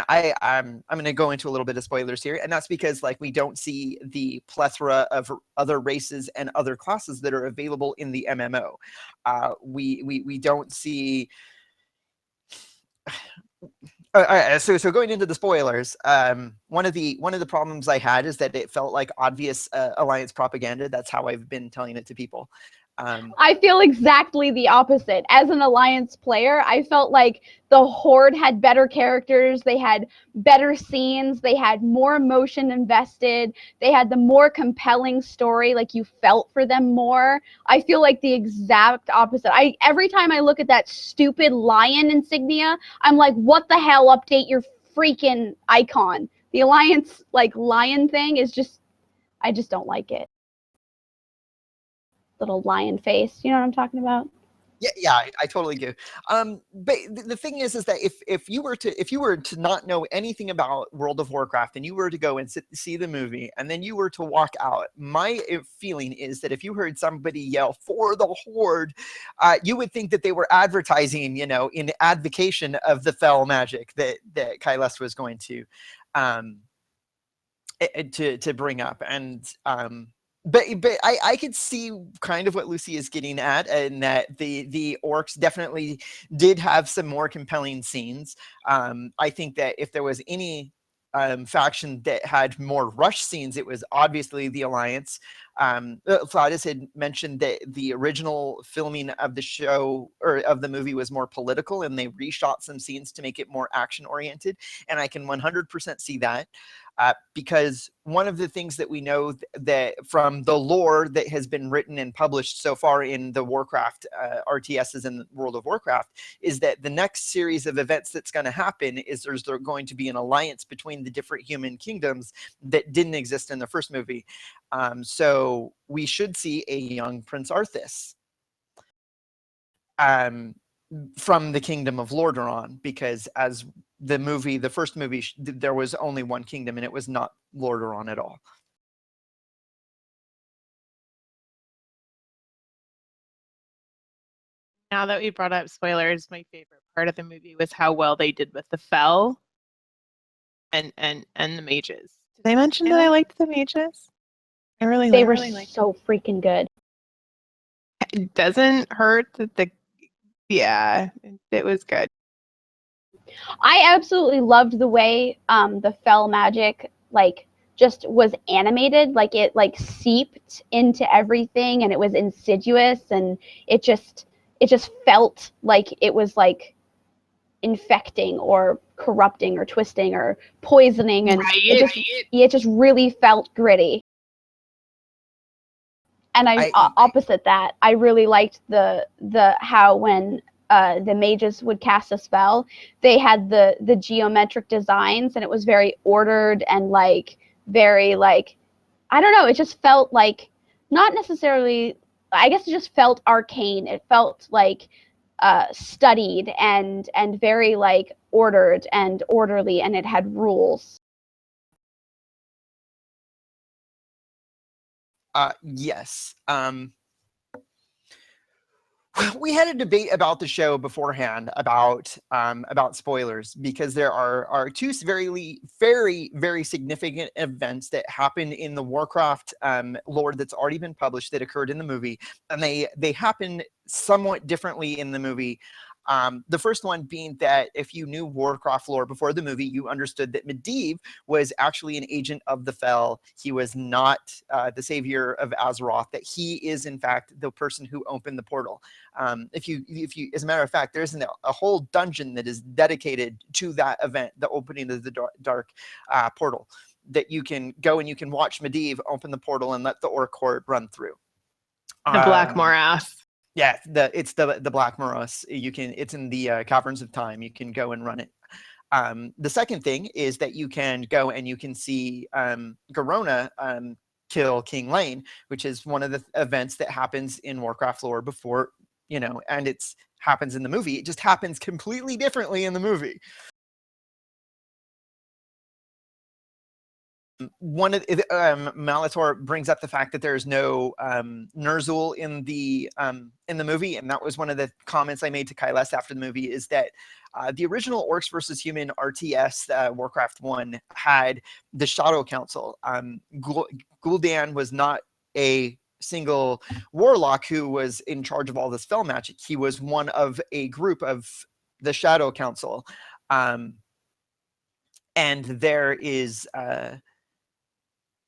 I'm going to go into a little bit of spoilers here, and that's because like we don't see the plethora of other races and other classes that are available in the MMO. We don't see. So going into the spoilers, one of the problems I had is that it felt like obvious Alliance propaganda. That's how I've been telling it to people. I feel exactly the opposite. As an Alliance player, I felt like the Horde had better characters, they had better scenes, they had more emotion invested, they had the more compelling story, like you felt for them more. I feel like the exact opposite. Every time I look at that stupid lion insignia, I'm like, what the hell, update your freaking icon. The Alliance like lion thing is just, I just don't like it. Little lion face. You know what I'm talking about? Yeah, I totally do. But the thing is that if you were to not know anything about World of Warcraft and you were to go and see the movie and then you were to walk out, my feeling is that if you heard somebody yell "for the Horde," you would think that they were advertising, in advocation of the fell magic that Caeleste was going um, to bring up. And but I could see kind of what Lucy is getting at, and that the orcs definitely did have some more compelling scenes. I think that if there was any faction that had more rush scenes, it was obviously the Alliance. Flattuss had mentioned that the original filming of the show or of the movie was more political, and they reshot some scenes to make it more action oriented, and I can 100% see that. Because one of the things that we know that from the lore that has been written and published so far in the Warcraft RTSs in World of Warcraft is that the next series of events that's going to happen is there's going to be an alliance between the different human kingdoms that didn't exist in the first movie. So we should see a young Prince Arthas. From the kingdom of Lordaeron, because as the first movie, there was only one kingdom and it was not Lordaeron at all. Now that we brought up spoilers, my favorite part of the movie was how well they did with the Fell and the mages. Did I mention that I liked the mages? I really They were liked so freaking good. it. Doesn't hurt that yeah, it was good. I absolutely loved the way the fell magic just was animated, like it seeped into everything and it was insidious and it just felt like it was like infecting or corrupting or twisting or poisoning, and it just really felt gritty. And opposite that, I really liked the how when the mages would cast a spell, they had the geometric designs, and it was very ordered and very I don't know. It just felt like not necessarily. I guess it just felt arcane. It felt like studied and very ordered and orderly, and it had rules. Yes. We had a debate about the show beforehand about spoilers, because there are two very significant events that happen in the Warcraft lore that's already been published that occurred in the movie, and they happen somewhat differently in the movie. The first one being that if you knew Warcraft lore before the movie, you understood that Medivh was actually an agent of the Fell. He was not the savior of Azeroth, that he is in fact the person who opened the portal. If you, as a matter of fact, there's a whole dungeon that is dedicated to that event, the opening of the dark portal, that you can go and you can watch Medivh open the portal and let the orc horde run through. The Black Morass. Yeah, it's the Black Morass. It's in the Caverns of Time. You can go and run it. The second thing is that you can go and you can see Garona kill King Lane, which is one of the events that happens in Warcraft lore before, and it's happens in the movie. It just happens completely differently in the movie. One of Malator brings up the fact that there's no Ner'zhul in the movie, and that was one of the comments I made to Caeleste after the movie, is that the original Orcs versus Human RTS Warcraft 1 had the Shadow Council. Gul'dan was not a single warlock who was in charge of all this spell magic. He was one of a group of the Shadow Council, and there is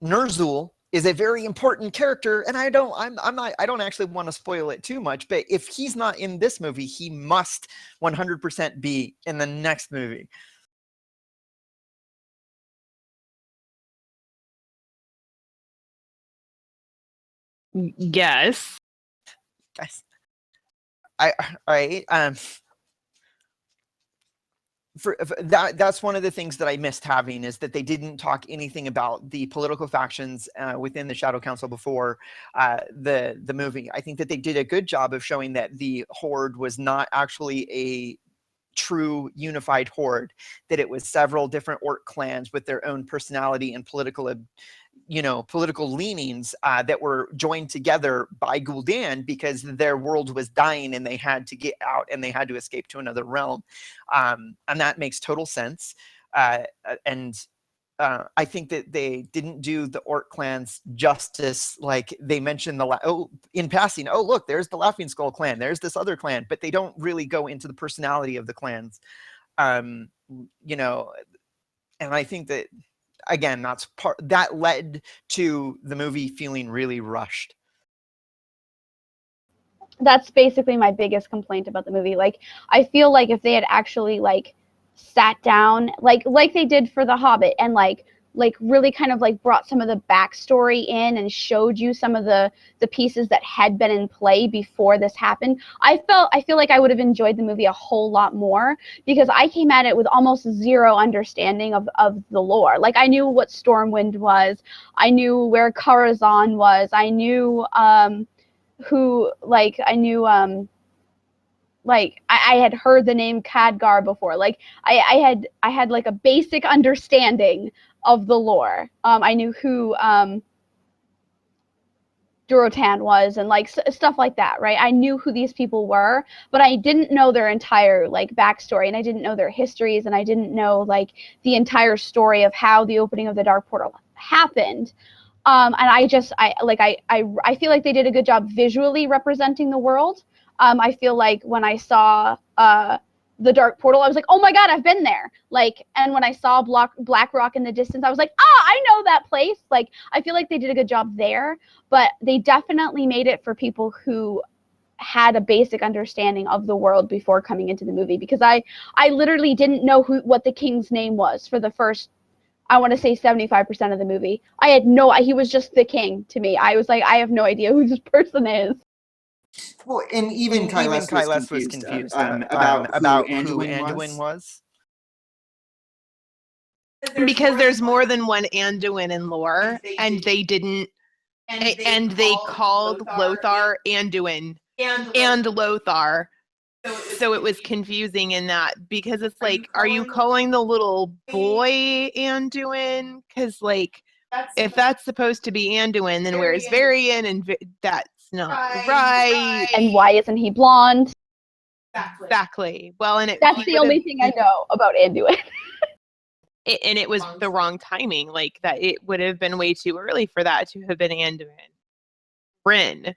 Ner'zhul is a very important character, and I don't actually want to spoil it too much, but if he's not in this movie, he must 100% be in the next movie. Yes. Guys, I that's one of the things that I missed having, is that they didn't talk anything about the political factions within the Shadow Council before the movie. I think that they did a good job of showing that the Horde was not actually a true unified horde, that it was several different orc clans with their own personality and political leanings that were joined together by Gul'dan because their world was dying and they had to get out and they had to escape to another realm. And that makes total sense. And I think that they didn't do the orc clans justice. Like they mentioned in passing, oh, look, there's the Laughing Skull clan, there's this other clan, but they don't really go into the personality of the clans. And I think that, again, that led to the movie feeling really rushed. That's basically my biggest complaint about the movie. Like, I feel like if they had actually like sat down like they did for The Hobbit and like really kind of like brought some of the backstory in and showed you some of the pieces that had been in play before this happened, I feel like I would have enjoyed the movie a whole lot more, because I came at it with almost zero understanding of the lore. Like, I knew what Stormwind was, I knew where Karazhan was, I knew I had heard the name Khadgar before. Like I had like a basic understanding of the lore. I knew who Durotan was and like stuff like that, right? I knew who these people were, but I didn't know their entire like backstory, and I didn't know their histories, and I didn't know like the entire story of how the opening of the Dark Portal happened. And I feel like they did a good job visually representing the world. I feel like when I saw the Dark Portal, I was like, oh my God, I've been there. Like, and when I saw Black Rock in the distance, I was like, I know that place. Like, I feel like they did a good job there, but they definitely made it for people who had a basic understanding of the world before coming into the movie, because I literally didn't know what the king's name was for the first, I want to say 75% of the movie. He was just the king to me. I was like, I have no idea who this person is. Well, and even Caeleste was confused about who Anduin was. Because there's more than one Anduin in lore, and they didn't, and they called Lothar Anduin and Lothar. So it was confusing in that, because it's like, are you calling the little boy Anduin? Because like, if that's supposed to be Anduin, then where's Varian? And that's not right. And why isn't he blonde? Exactly. Well, and that's the only thing I know about Anduin. And it was the wrong timing. Like, that it would have been way too early for that to have been Anduin. Rin.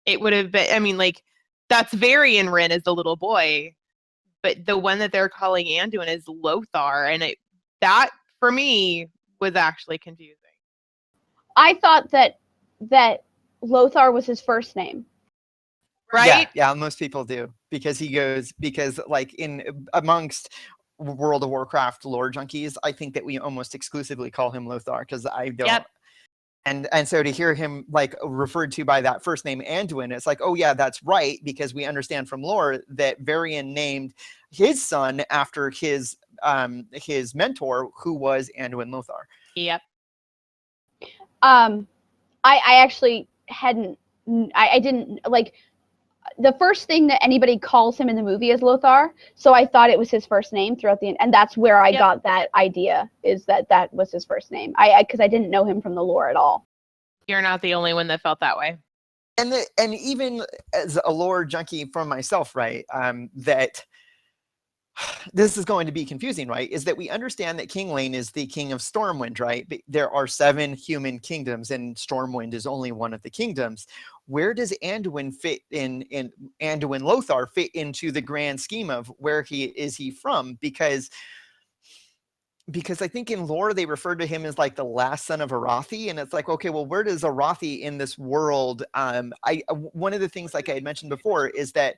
It would have been, I mean, like, that's Varian Rin is the little boy, but the one that they're calling Anduin is Lothar, and that for me was actually confusing. I thought that Lothar was his first name. Right? Yeah, most people do, because like in amongst World of Warcraft lore junkies, I think that we almost exclusively call him Lothar, because I don't. Yep. And so to hear him like referred to by that first name Anduin, it's like, oh yeah, that's right, because we understand from lore that Varian named his son after his mentor, who was Anduin Lothar. Yep. I actually hadn't. I didn't like. The first thing that anybody calls him in the movie is Lothar, so I thought it was his first name throughout the end, and that's where I got that idea, is that was his first name. Because I didn't know him from the lore at all. You're not the only one that felt that way. And even as a lore junkie for myself, right, that this is going to be confusing, right, is that we understand that King Lane is the king of Stormwind, right? But there are 7 human kingdoms, and Stormwind is only one of the kingdoms. Where does Anduin fit in Anduin Lothar fit into the grand scheme of where he is from? Because I think in lore they refer to him as like the last son of Arathi, and it's like, okay, well, where does Arathi in this world? One of the things, like I had mentioned before, is that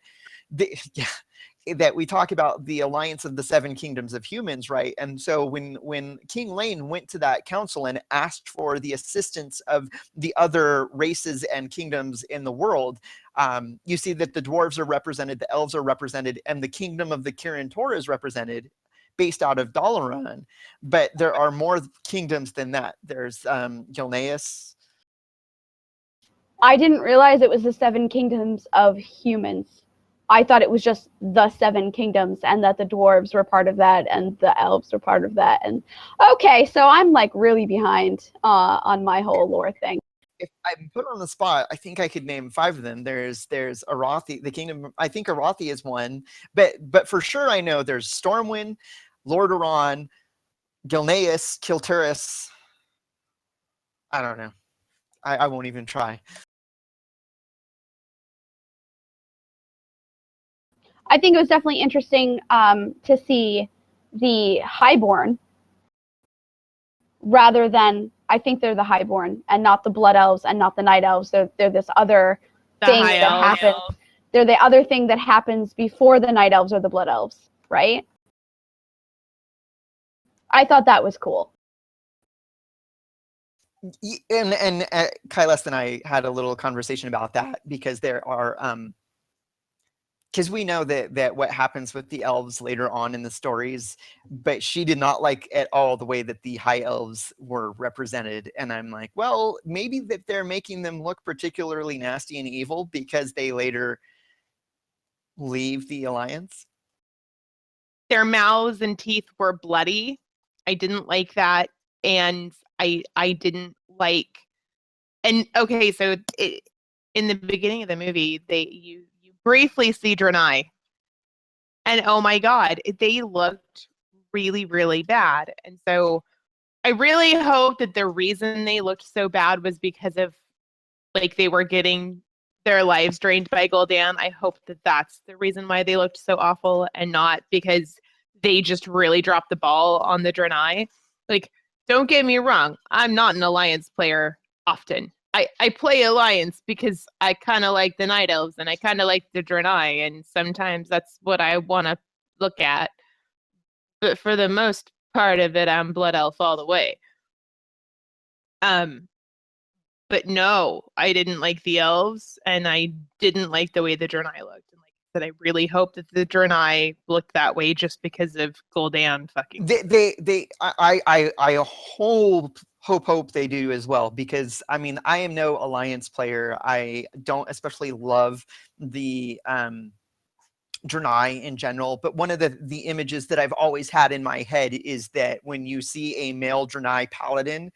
that we talk about the alliance of the 7 kingdoms of humans, right? And so when King Lane went to that council and asked for the assistance of the other races and kingdoms in the world, you see that the dwarves are represented, the elves are represented, and the kingdom of the Kirin Tor is represented, based out of Dalaran. But there are more kingdoms than that. There's Gilneas. I didn't realize it was the 7 kingdoms of humans. I thought it was just the 7 kingdoms and that the dwarves were part of that and the elves were part of that. And okay, so I'm like really behind on my whole lore thing. If I'm put on the spot, I think I could name 5 of them. There's Arathi, the kingdom. I think Arathi is one, but for sure I know there's Stormwind, Lordaeron, Gilneas, Kilturris. I don't know. I won't even try. I think it was definitely interesting to see the Highborn rather than, I think they're the Highborn and not the Blood Elves and not the Night Elves. They're this other thing that happens. They're the other thing that happens before the Night Elves or the Blood Elves, right? I thought that was cool. And Caeleste and I had a little conversation about that, because there are because we know that what happens with the elves later on in the stories, but she did not like at all the way that the high elves were represented. And I'm like, well, maybe that they're making them look particularly nasty and evil because they later leave the alliance. Their mouths and teeth were bloody. I didn't like that. And I didn't like, and okay, so in the beginning of the movie, you briefly see Draenei, and oh my god, they looked really, really bad. And so I really hope that the reason they looked so bad was because of, like, they were getting their lives drained by Gul'dan. I hope that that's the reason why they looked so awful, and not because they just really dropped the ball on the Draenei. Like, don't get me wrong, I'm not an Alliance player often. I play Alliance because I kind of like the Night Elves and I kind of like the Draenei, and sometimes that's what I want to look at. But for the most part of it, I'm Blood Elf all the way. But no, I didn't like the elves, and I didn't like the way the Draenei looked. And like I said, I really hope that the Draenei looked that way just because of Gul'dan fucking. I hope they do as well, because I mean, I am no Alliance player. I don't especially love the Draenei in general, but one of the images that I've always had in my head is that when you see a male Draenei paladin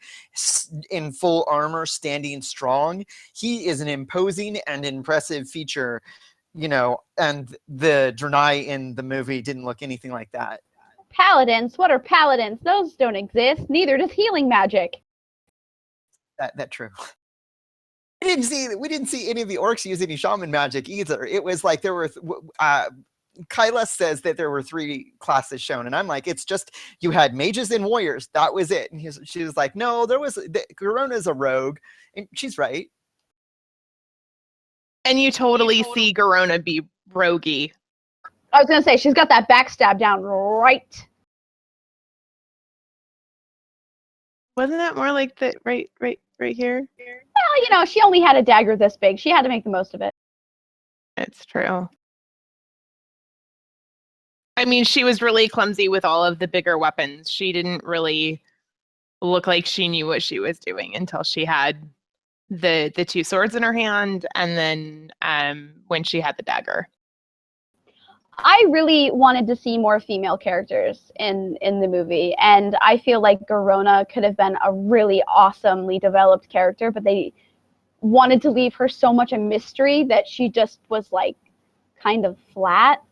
in full armor standing strong, he is an imposing and impressive feature, you know, and the Draenei in the movie didn't look anything like that. Paladins? What are paladins? Those don't exist. Neither does healing magic. That true. We didn't see any of the orcs use any shaman magic either. It was like there were Caeleste says that there were 3 classes shown, and I'm like, it's just you had mages and warriors. That was it. And she was like, no, there was Garona's a rogue, and she's right. And you totally see Garona be roguey. I was gonna say she's got that backstab down right. Wasn't that more like the right here? Well, you know, she only had a dagger this big. She had to make the most of it. It's true. I mean, she was really clumsy with all of the bigger weapons. She didn't really look like she knew what she was doing until she had the 2 swords in her hand, and then when she had the dagger. I really wanted to see more female characters in the movie, and I feel like Garona could have been a really awesomely developed character, but they wanted to leave her so much a mystery that she just was like kind of flat.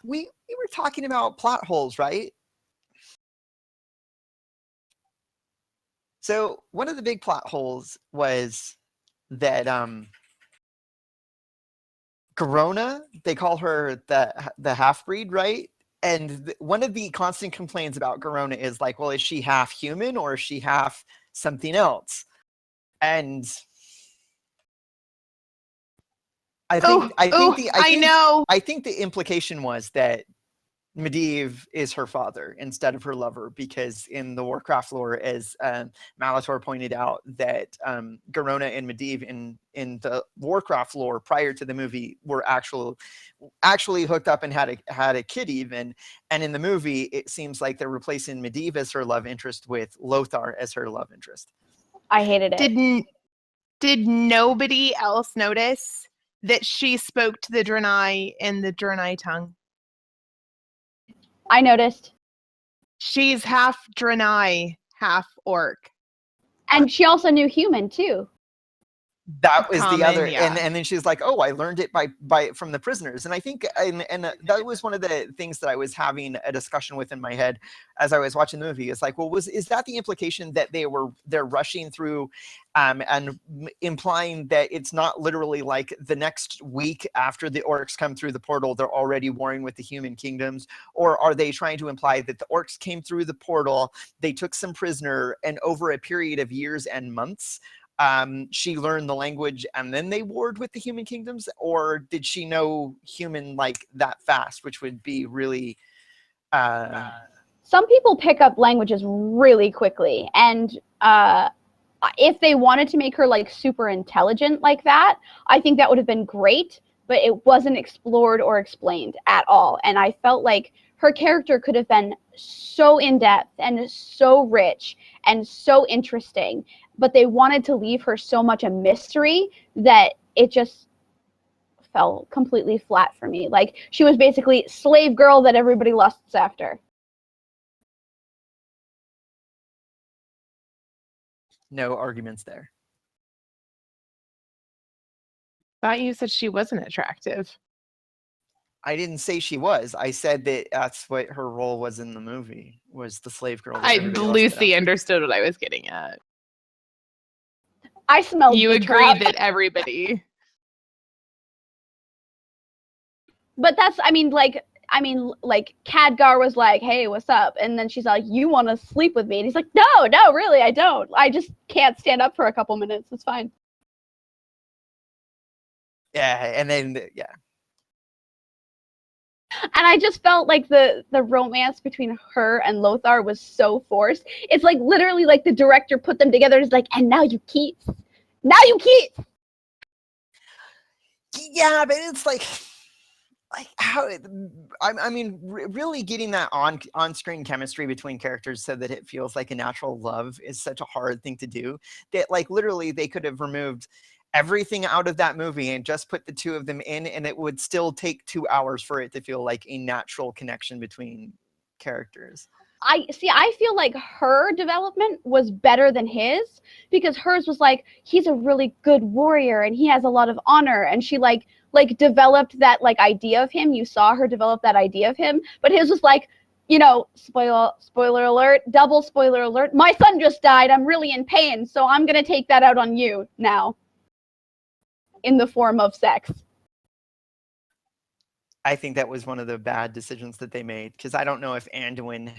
We were talking about plot holes, right? So one of the big plot holes was that Garona, they call her the half-breed, right? And one of the constant complaints about Garona is like, well, is she half human or is she half something else? And I think know. I think the implication was that Medivh is her father instead of her lover, because in the Warcraft lore, as Malator pointed out, that Garona and Medivh in the Warcraft lore prior to the movie were actually hooked up and had a kid even, and in the movie it seems like they're replacing Medivh as her love interest with Lothar as her love interest. I hated it. Did nobody else notice that she spoke to the Draenei in the Draenei tongue? I noticed. She's half Draenei, half orc. And she also knew human too. That was Common, the other, yeah. and then she's like, "Oh, I learned it by from the prisoners." And I think, and that was one of the things that I was having a discussion with in my head as I was watching the movie. It's like, well, is that the implication that they're rushing through, and implying that it's not literally like the next week after the orcs come through the portal, they're already warring with the human kingdoms, or are they trying to imply that the orcs came through the portal, they took some prisoner, and over a period of years and months, she learned the language and then they warred with the human kingdoms? Or did she know human like that fast, which would be really Some people pick up languages really quickly, and if they wanted to make her like super intelligent like that, I think that would have been great, but it wasn't explored or explained at all. And I felt like her character could have been so in-depth and so rich and so interesting, but they wanted to leave her so much a mystery that it just fell completely flat for me. Like, she was basically slave girl that everybody lusts after. no arguments there. Thought you said she wasn't attractive. I didn't say she was. I said that that's what her role was in the movie, was the slave girl. Lucy understood what I was getting at. I smelled You the agreed trap. that everybody. But that's, I mean, like Khadgar was like, "Hey, what's up?" And then she's like, "You want to sleep with me?" And he's like, No, really, I don't. I just can't stand up for a couple minutes. It's fine. Yeah, and then yeah. And I just felt like the romance between her and Lothar was so forced. It's like literally like the director put them together and is like, "And now you keep. Now you keep." Yeah, but it's like how I mean, really getting that on-screen chemistry between characters so that it feels like a natural love is such a hard thing to do, that like literally they could have removed everything out of that movie and just put the two of them in, and it would still take 2 hours for it to feel like a natural connection between characters. I feel like her development was better than his, because hers was like, he's a really good warrior and he has a lot of honor, and she like developed that like idea of him. You saw her develop that idea of him, but his was like, you know, spoiler alert, double spoiler alert, my son just died, I'm really in pain, so I'm gonna take that out on you now in the form of sex. I think that was one of the bad decisions that they made, because I don't know if Anduin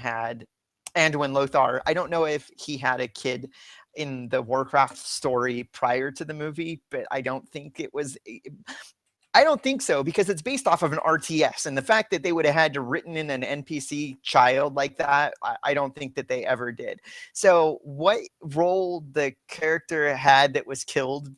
Lothar, I don't know if he had a kid in the Warcraft story prior to the movie, but I don't think so, because it's based off of an RTS, and the fact that they would have had to written in an NPC child like that, I don't think that they ever did. So what role the character had that was killed,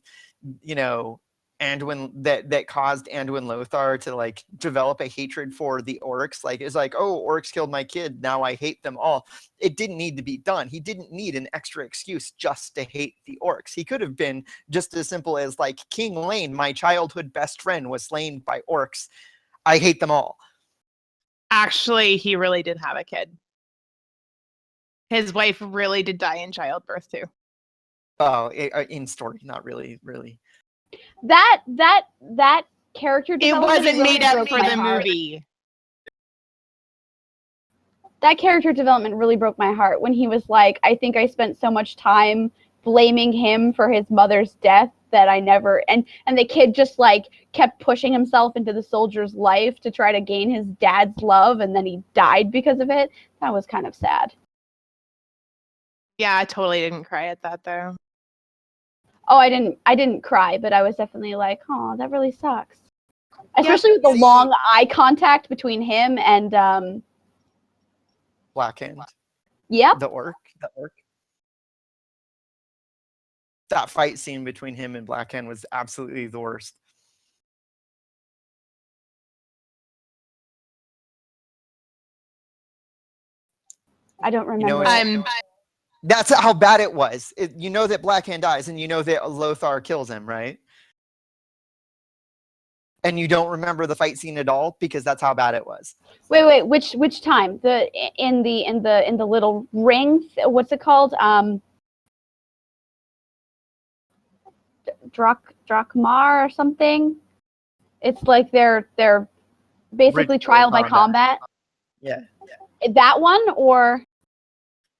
you know, Anduin, that caused Anduin Lothar to like develop a hatred for the orcs, like it's like, oh, orcs killed my kid, now I hate them all. It didn't need to be done. He didn't need an extra excuse just to hate the orcs. He could have been just as simple as like, King Lane, my childhood best friend, was slain by orcs, I hate them all. Actually, he really did have a kid. His wife really did die in childbirth too. Oh, in story, not really. That character It development wasn't really made up broke for my the heart. movie. That character development really broke my heart when he was like, I think I spent so much time blaming him for his mother's death that I never, and the kid just like kept pushing himself into the soldier's life to try to gain his dad's love, and then he died because of it. That was kind of sad. Yeah, I totally didn't cry at that though. Oh, I didn't cry, but I was definitely like, oh, that really sucks. Especially with the long eye contact between him and Blackhand. Yep. The orc. That fight scene between him and Blackhand was absolutely the worst. I don't remember. That's how bad it was. You know that Blackhand dies, and you know that Lothar kills him, right? And you don't remember the fight scene at all because that's how bad it was. Wait, which time? The in the little ring? What's it called? Drakmar or something. It's like they're basically trial by combat. Yeah. That one or?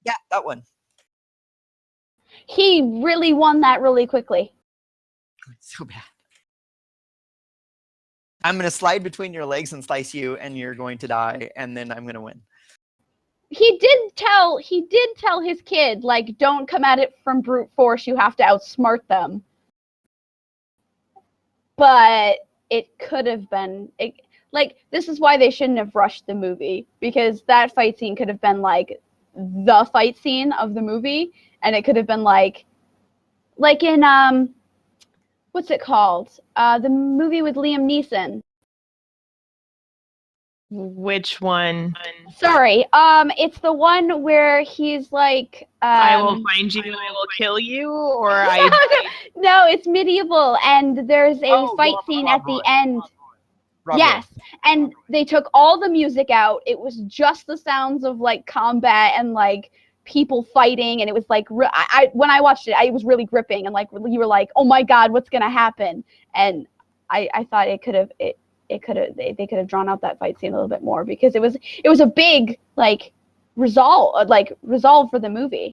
Yeah, that one. He really won that really quickly. So bad. I'm going to slide between your legs and slice you, and you're going to die, and then I'm going to win. He did tell his kid, like, don't come at it from brute force, you have to outsmart them. But it could have been, this is why they shouldn't have rushed the movie, because that fight scene could have been, like, the fight scene of the movie, and it could have been, like in, what's it called? The movie with Liam Neeson. Which one? Sorry, it's the one where he's like, I will find you and I will kill you, or No, it's medieval, and there's a fight scene at the end. Yes, and they took all the music out. It was just the sounds of like combat and like people fighting, and it was like when I watched it, it was really gripping, and like you were like, oh my god, what's gonna happen? And I thought they could have drawn out that fight scene a little bit more, because it was a big like resolve for the movie.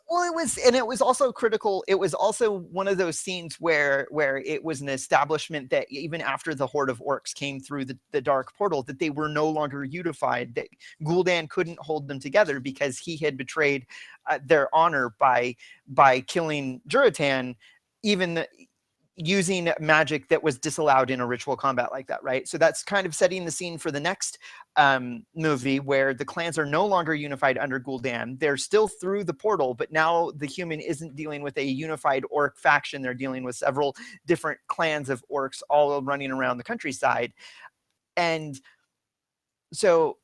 Well, it was also critical. It was also one of those scenes where it was an establishment that even after the horde of orcs came through the dark portal, that they were no longer unified, that Gul'dan couldn't hold them together because he had betrayed their honor by killing Juratan, even using magic that was disallowed in a ritual combat like that, right? So that's kind of setting the scene for the next movie, where the clans are no longer unified under Gul'dan. They're still through the portal, but now the human isn't dealing with a unified orc faction. They're dealing with several different clans of orcs all running around the countryside. And so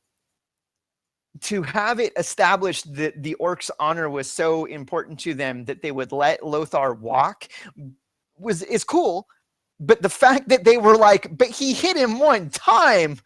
to have it established that the orcs' honor was so important to them that they would let Lothar walk is cool, but the fact that they were like, but he hit him one time,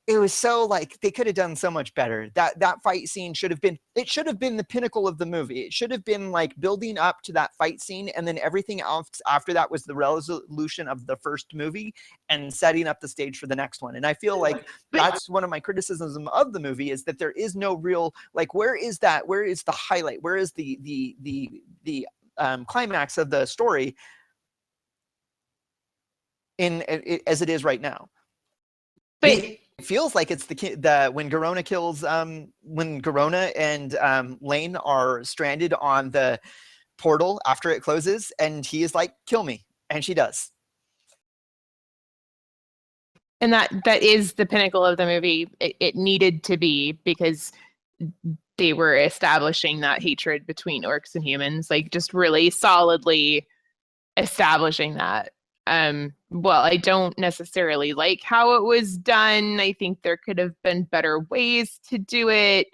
it was so like they could have done so much better. That fight scene should have been the pinnacle of the movie. It should have been like building up to that fight scene, and then everything else after that was the resolution of the first movie and setting up the stage for the next one. And I feel like that's one of my criticisms of the movie, is that there is no real, like, where is the highlight, where is the climax of the story as it is right now. But it feels like it's when Garona kills when Garona and Lane are stranded on the portal after it closes, and he is like, kill me, and she does. And that is the pinnacle of the movie. It needed to be, because they were establishing that hatred between orcs and humans, like just really solidly establishing that. Well, I don't necessarily like how it was done. I think there could have been better ways to do it.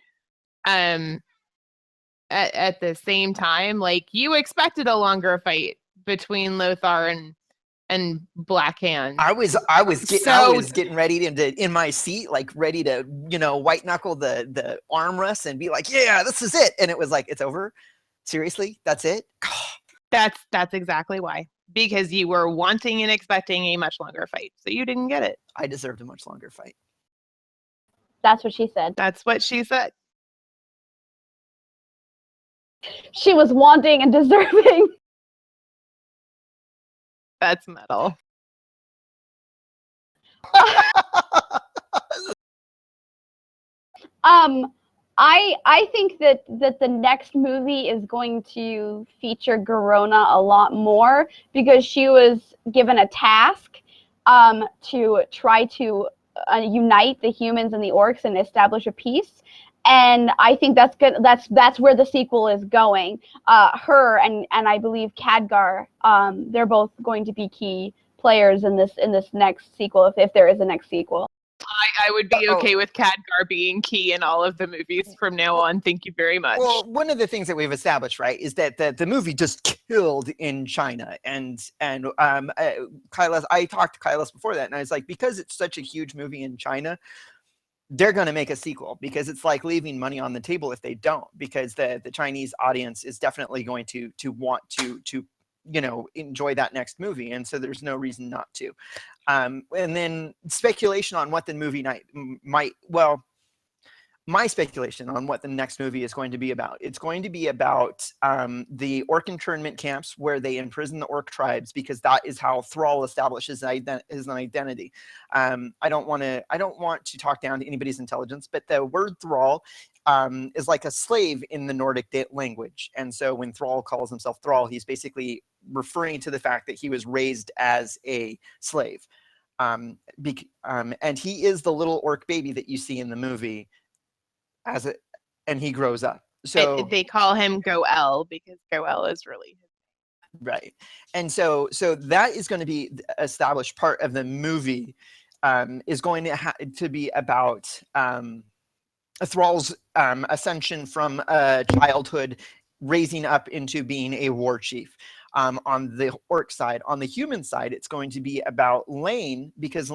At the same time, like, you expected a longer fight between Lothar and Blackhand. I was getting ready in my seat, like ready to, white knuckle the armrest and be like, yeah, this is it. And it was like, it's over. Seriously, that's it. That's exactly why. Because you were wanting and expecting a much longer fight, so you didn't get it. I deserved a much longer fight. That's what she said. That's what she said. She was wanting and deserving. That's metal. I think that the next movie is going to feature Garona a lot more because she was given a task to try to unite the humans and the orcs and establish a peace. And I think that's good. That's where the sequel is going. Her and I believe Khadgar, they're both going to be key players in this next sequel if there is a next sequel. I would be okay with Khadgar being key in all of the movies from now on. Thank you very much. Well, one of the things that we've established, right, is that the movie just killed in China, and Caeleste, I talked to Caeleste before that, and I was like, because it's such a huge movie in China, they're going to make a sequel, because it's like leaving money on the table if they don't, because the Chinese audience is definitely going to want to enjoy that next movie, and so there's no reason not to. And then speculation on what the movie might my speculation on what the next movie is going to be about. It's going to be about the orc internment camps where they imprison the orc tribes, because that is how Thrall establishes his identity. I don't want to talk down to anybody's intelligence, but the word Thrall is like a slave in the Nordic language. And so when Thrall calls himself Thrall, he's basically referring to the fact that he was raised as a slave. And he is the little orc baby that you see in the movie and he grows up. So they call him Goel because Goel is really right. And so that is going to be established part of the movie, is going to be about Thrall's ascension from childhood, raising up into being a war chief. On the orc side. On the human side, it's going to be about Lane, because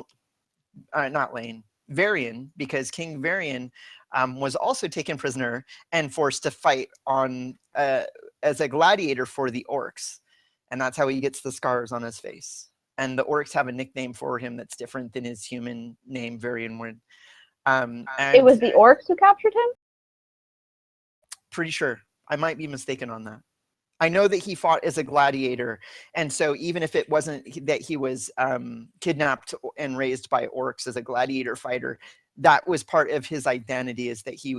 not Lane, Varian, because King Varian was also taken prisoner and forced to fight on as a gladiator for the orcs, and that's how he gets the scars on his face. And the orcs have a nickname for him that's different than his human name, Varian would. And it was the orcs who captured him? Pretty sure. I might be mistaken on that. I know that he fought as a gladiator, and so even if it wasn't that he was kidnapped and raised by orcs as a gladiator fighter, that was part of his identity, is that he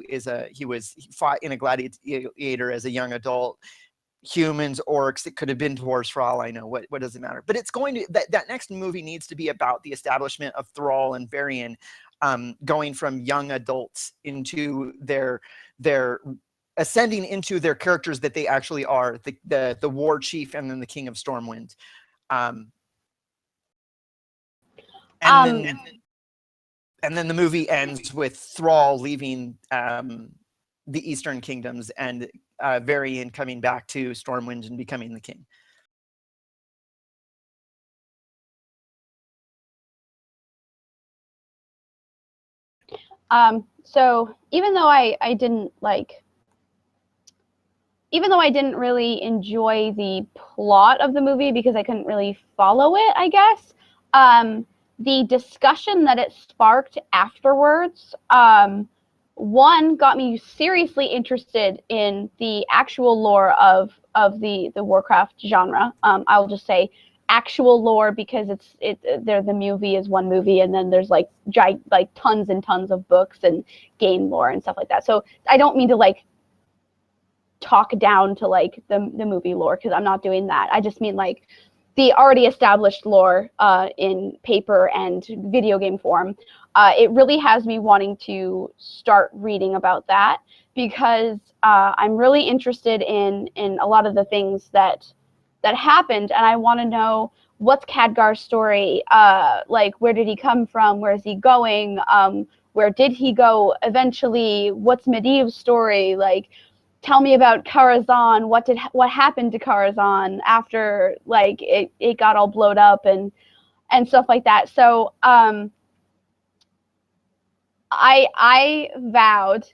fought in a gladiator as a young adult. Humans, orcs, it could have been dwarves for all I know. What does it matter? But it's going to that next movie needs to be about the establishment of Thrall and Varian, going from young adults into their ascending into their characters that they actually are, the war chief and then the king of Stormwind. And then the movie ends with Thrall leaving the Eastern Kingdoms and Varian coming back to Stormwind and becoming the king. So even though I didn't really enjoy the plot of the movie because I couldn't really follow it, I guess, the discussion that it sparked afterwards, one, got me seriously interested in the actual lore of the WarCraft genre. I'll just say actual lore because the movie is one movie, and then there's like tons and tons of books and game lore and stuff like that. So I don't mean to talk down to the movie lore, because I'm not doing that. I just mean the already established lore in paper and video game form. It really has me wanting to start reading about that, because I'm really interested in a lot of the things that happened, and I want to know what's Khadgar's story. Where did he come from? Where is he going? Where did he go eventually? What's Medivh's story? Tell me about Karazhan. What happened to Karazhan after it got all blowed up and stuff like that. So I vowed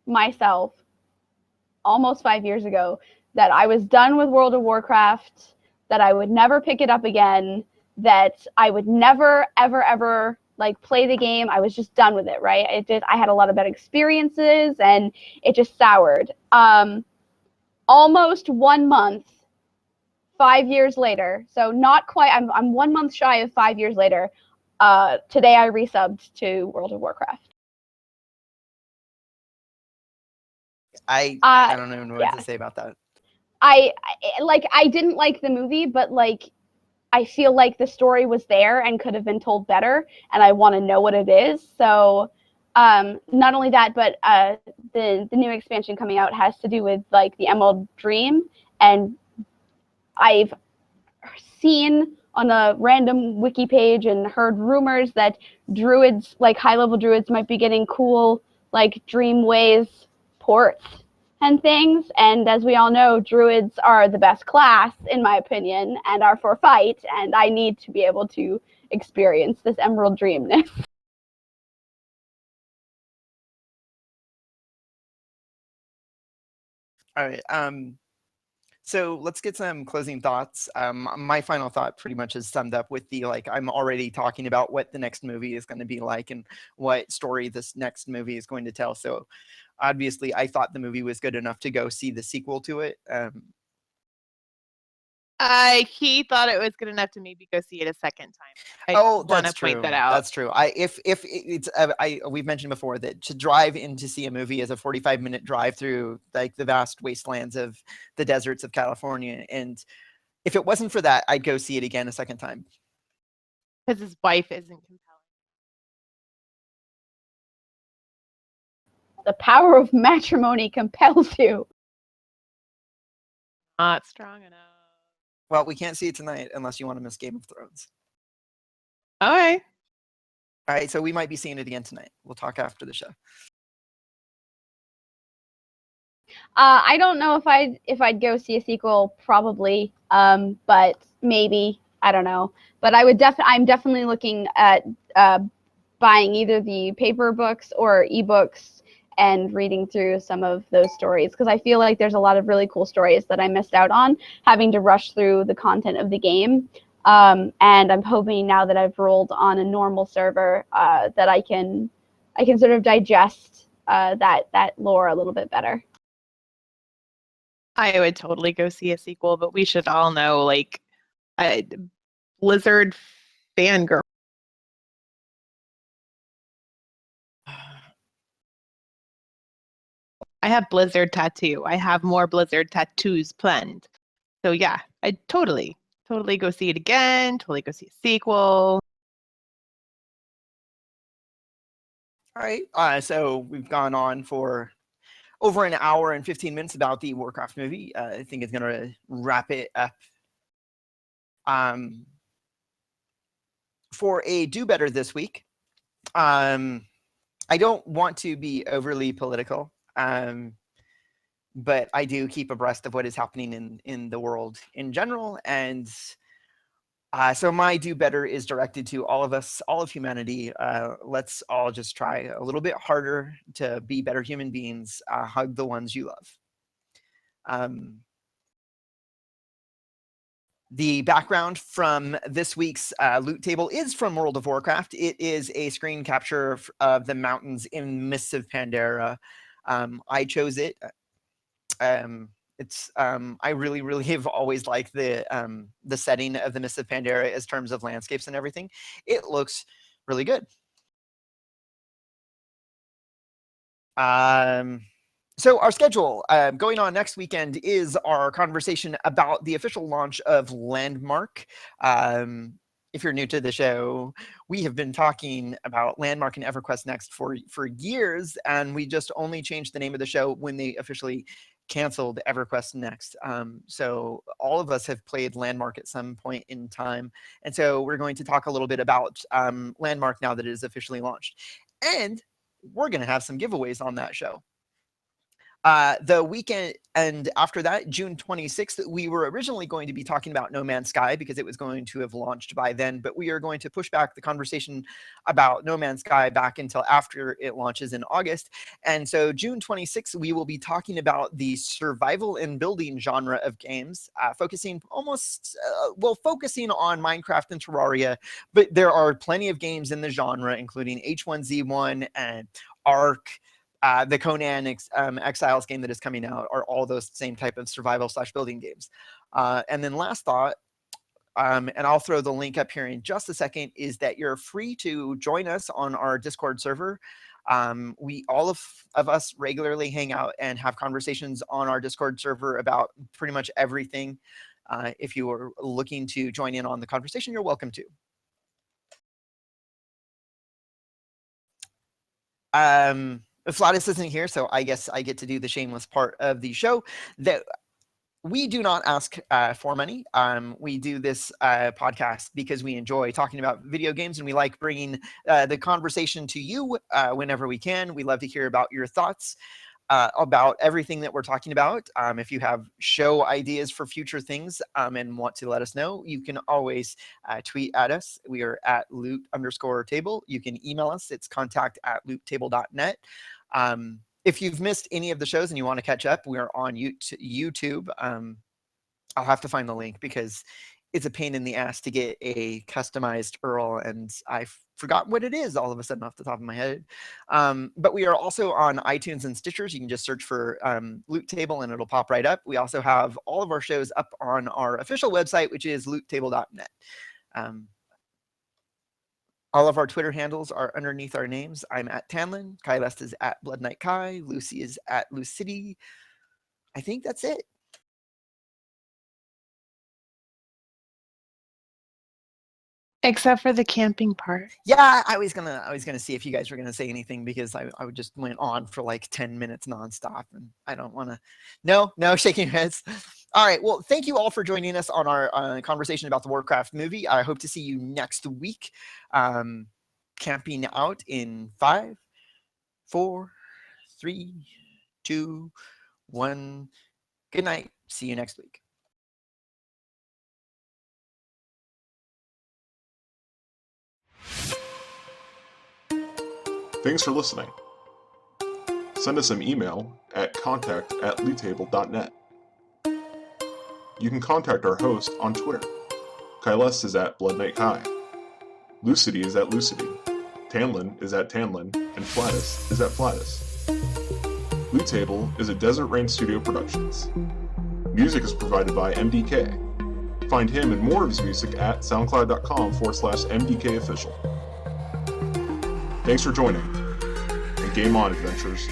myself almost 5 years ago that I was done with World of Warcraft, that I would never pick it up again, that I would never ever play the game. I was just done with it, right? I had a lot of bad experiences and it just soured. Almost 1 month, 5 years later, so not quite, I'm 1 month shy of 5 years later, today I resubbed to World of Warcraft. I don't know what yeah. to say about that. I didn't like the movie, but like I feel like the story was there and could have been told better, and I want to know what it is. So not only that, but the new expansion coming out has to do with like the Emerald Dream, and I've seen on a random wiki page and heard rumors that druids, like high-level druids, might be getting cool like Dreamways ports and things. And as we all know, druids are the best class, in my opinion, and are for fight, and I need to be able to experience this Emerald Dreamness. All right. So let's get some closing thoughts. My final thought pretty much is summed up with the like, I'm already talking about what the next movie is going to be like and what story this next movie is going to tell. So obviously I thought the movie was good enough to go see the sequel to it. He thought it was good enough to maybe go see it a second time. That's true. Point that out. That's true. We've mentioned before that to drive in to see a movie is a 45-minute drive through like the vast wastelands of the deserts of California. And if it wasn't for that, I'd go see it again a second time. Because his wife isn't compelling. The power of matrimony compels you. Not strong enough. Well, we can't see it tonight unless you want to miss Game of Thrones. Okay. All right, so we might be seeing it again tonight. We'll talk after the show. I don't know if I'd go see a sequel, probably, but maybe, I don't know. But I'm definitely looking at buying either the paper books or ebooks and reading through some of those stories, because I feel like there's a lot of really cool stories that I missed out on having to rush through the content of the game. And I'm hoping now that I've rolled on a normal server that I can sort of digest that lore a little bit better. I would totally go see a sequel, but we should all know, like, Blizzard fangirl. I have Blizzard tattoo. I have more Blizzard tattoos planned. So yeah, I'd totally go see it again, totally go see a sequel. All right, so we've gone on for over an hour and 15 minutes about the WarCraft movie. I think it's going to wrap it up. For a do better this week, I don't want to be overly political, but I do keep abreast of what is happening in the world in general. And so my do better is directed to all of us, all of humanity. Let's all just try a little bit harder to be better human beings. Hug the ones you love. The background from this week's loot table is from World of Warcraft. It is a screen capture of the mountains in Mists of Pandaria. I chose it. I really have always liked the setting of the Mists of Pandaria as terms of landscapes and everything. It looks really good. So our schedule going on next weekend is our conversation about the official launch of Landmark. If you're new to the show, we have been talking about Landmark and EverQuest Next for years, and we just only changed the name of the show when they officially canceled EverQuest Next. So all of us have played Landmark at some point in time, and so we're going to talk a little bit about Landmark now that it is officially launched. And we're going to have some giveaways on that show. The weekend and after that, June 26th, we were originally going to be talking about No Man's Sky because it was going to have launched by then, but we are going to push back the conversation about No Man's Sky back until after it launches in August. And so June 26th, we will be talking about the survival and building genre of games, focusing on Minecraft and Terraria, but there are plenty of games in the genre, including H1Z1 and Ark. The Conan Exiles game that is coming out are all those same type of survival/building games. And then last thought, and I'll throw the link up here in just a second, is that you're free to join us on our Discord server. We all of us regularly hang out and have conversations on our Discord server about pretty much everything. If you are looking to join in on the conversation, you're welcome to. Flattuss isn't here, so I guess I get to do the shameless part of the show. That we do not ask for money. We do this podcast because we enjoy talking about video games, and we like bringing the conversation to you whenever we can. We love to hear about your thoughts about everything that we're talking about. If you have show ideas for future things and want to let us know, you can always tweet at us. We are at loot_table. You can email us. It's contact@loottable.net. If you've missed any of the shows and you want to catch up, we're on YouTube. I'll have to find the link because it's a pain in the ass to get a customized URL, and I forgot what it is all of a sudden off the top of my head. But we are also on iTunes and Stitchers. You can just search for Loot Table and it'll pop right up. We also have all of our shows up on our official website, which is loottable.net. All of our Twitter handles are underneath our names. I'm at Tannlin. Caeleste is at Blood Knight Kai. Lucy is at Lucitie. I think that's it. Except for the camping part. Yeah, I was gonna see if you guys were gonna say anything, because I just went on for like 10 minutes nonstop, and I don't want to. No, shaking your heads. All right, well, thank you all for joining us on our conversation about the WarCraft movie. I hope to see you next week. Camping out in 5, 4, 3, 2, 1. Good night. See you next week. Thanks for listening. Send us an email at contact@loottable.net. You can contact our host on Twitter. Caeleste is at Blood Knight Kai. Lucitie is at Lucitie. Tannlin is at Tannlin, and Flattuss is at Flattuss. Loot Table is a Desert Rain Studio Productions. Music is provided by MDK. Find him and more of his music at soundcloud.com/MDKofficial. Thanks for joining, and game on, adventurers.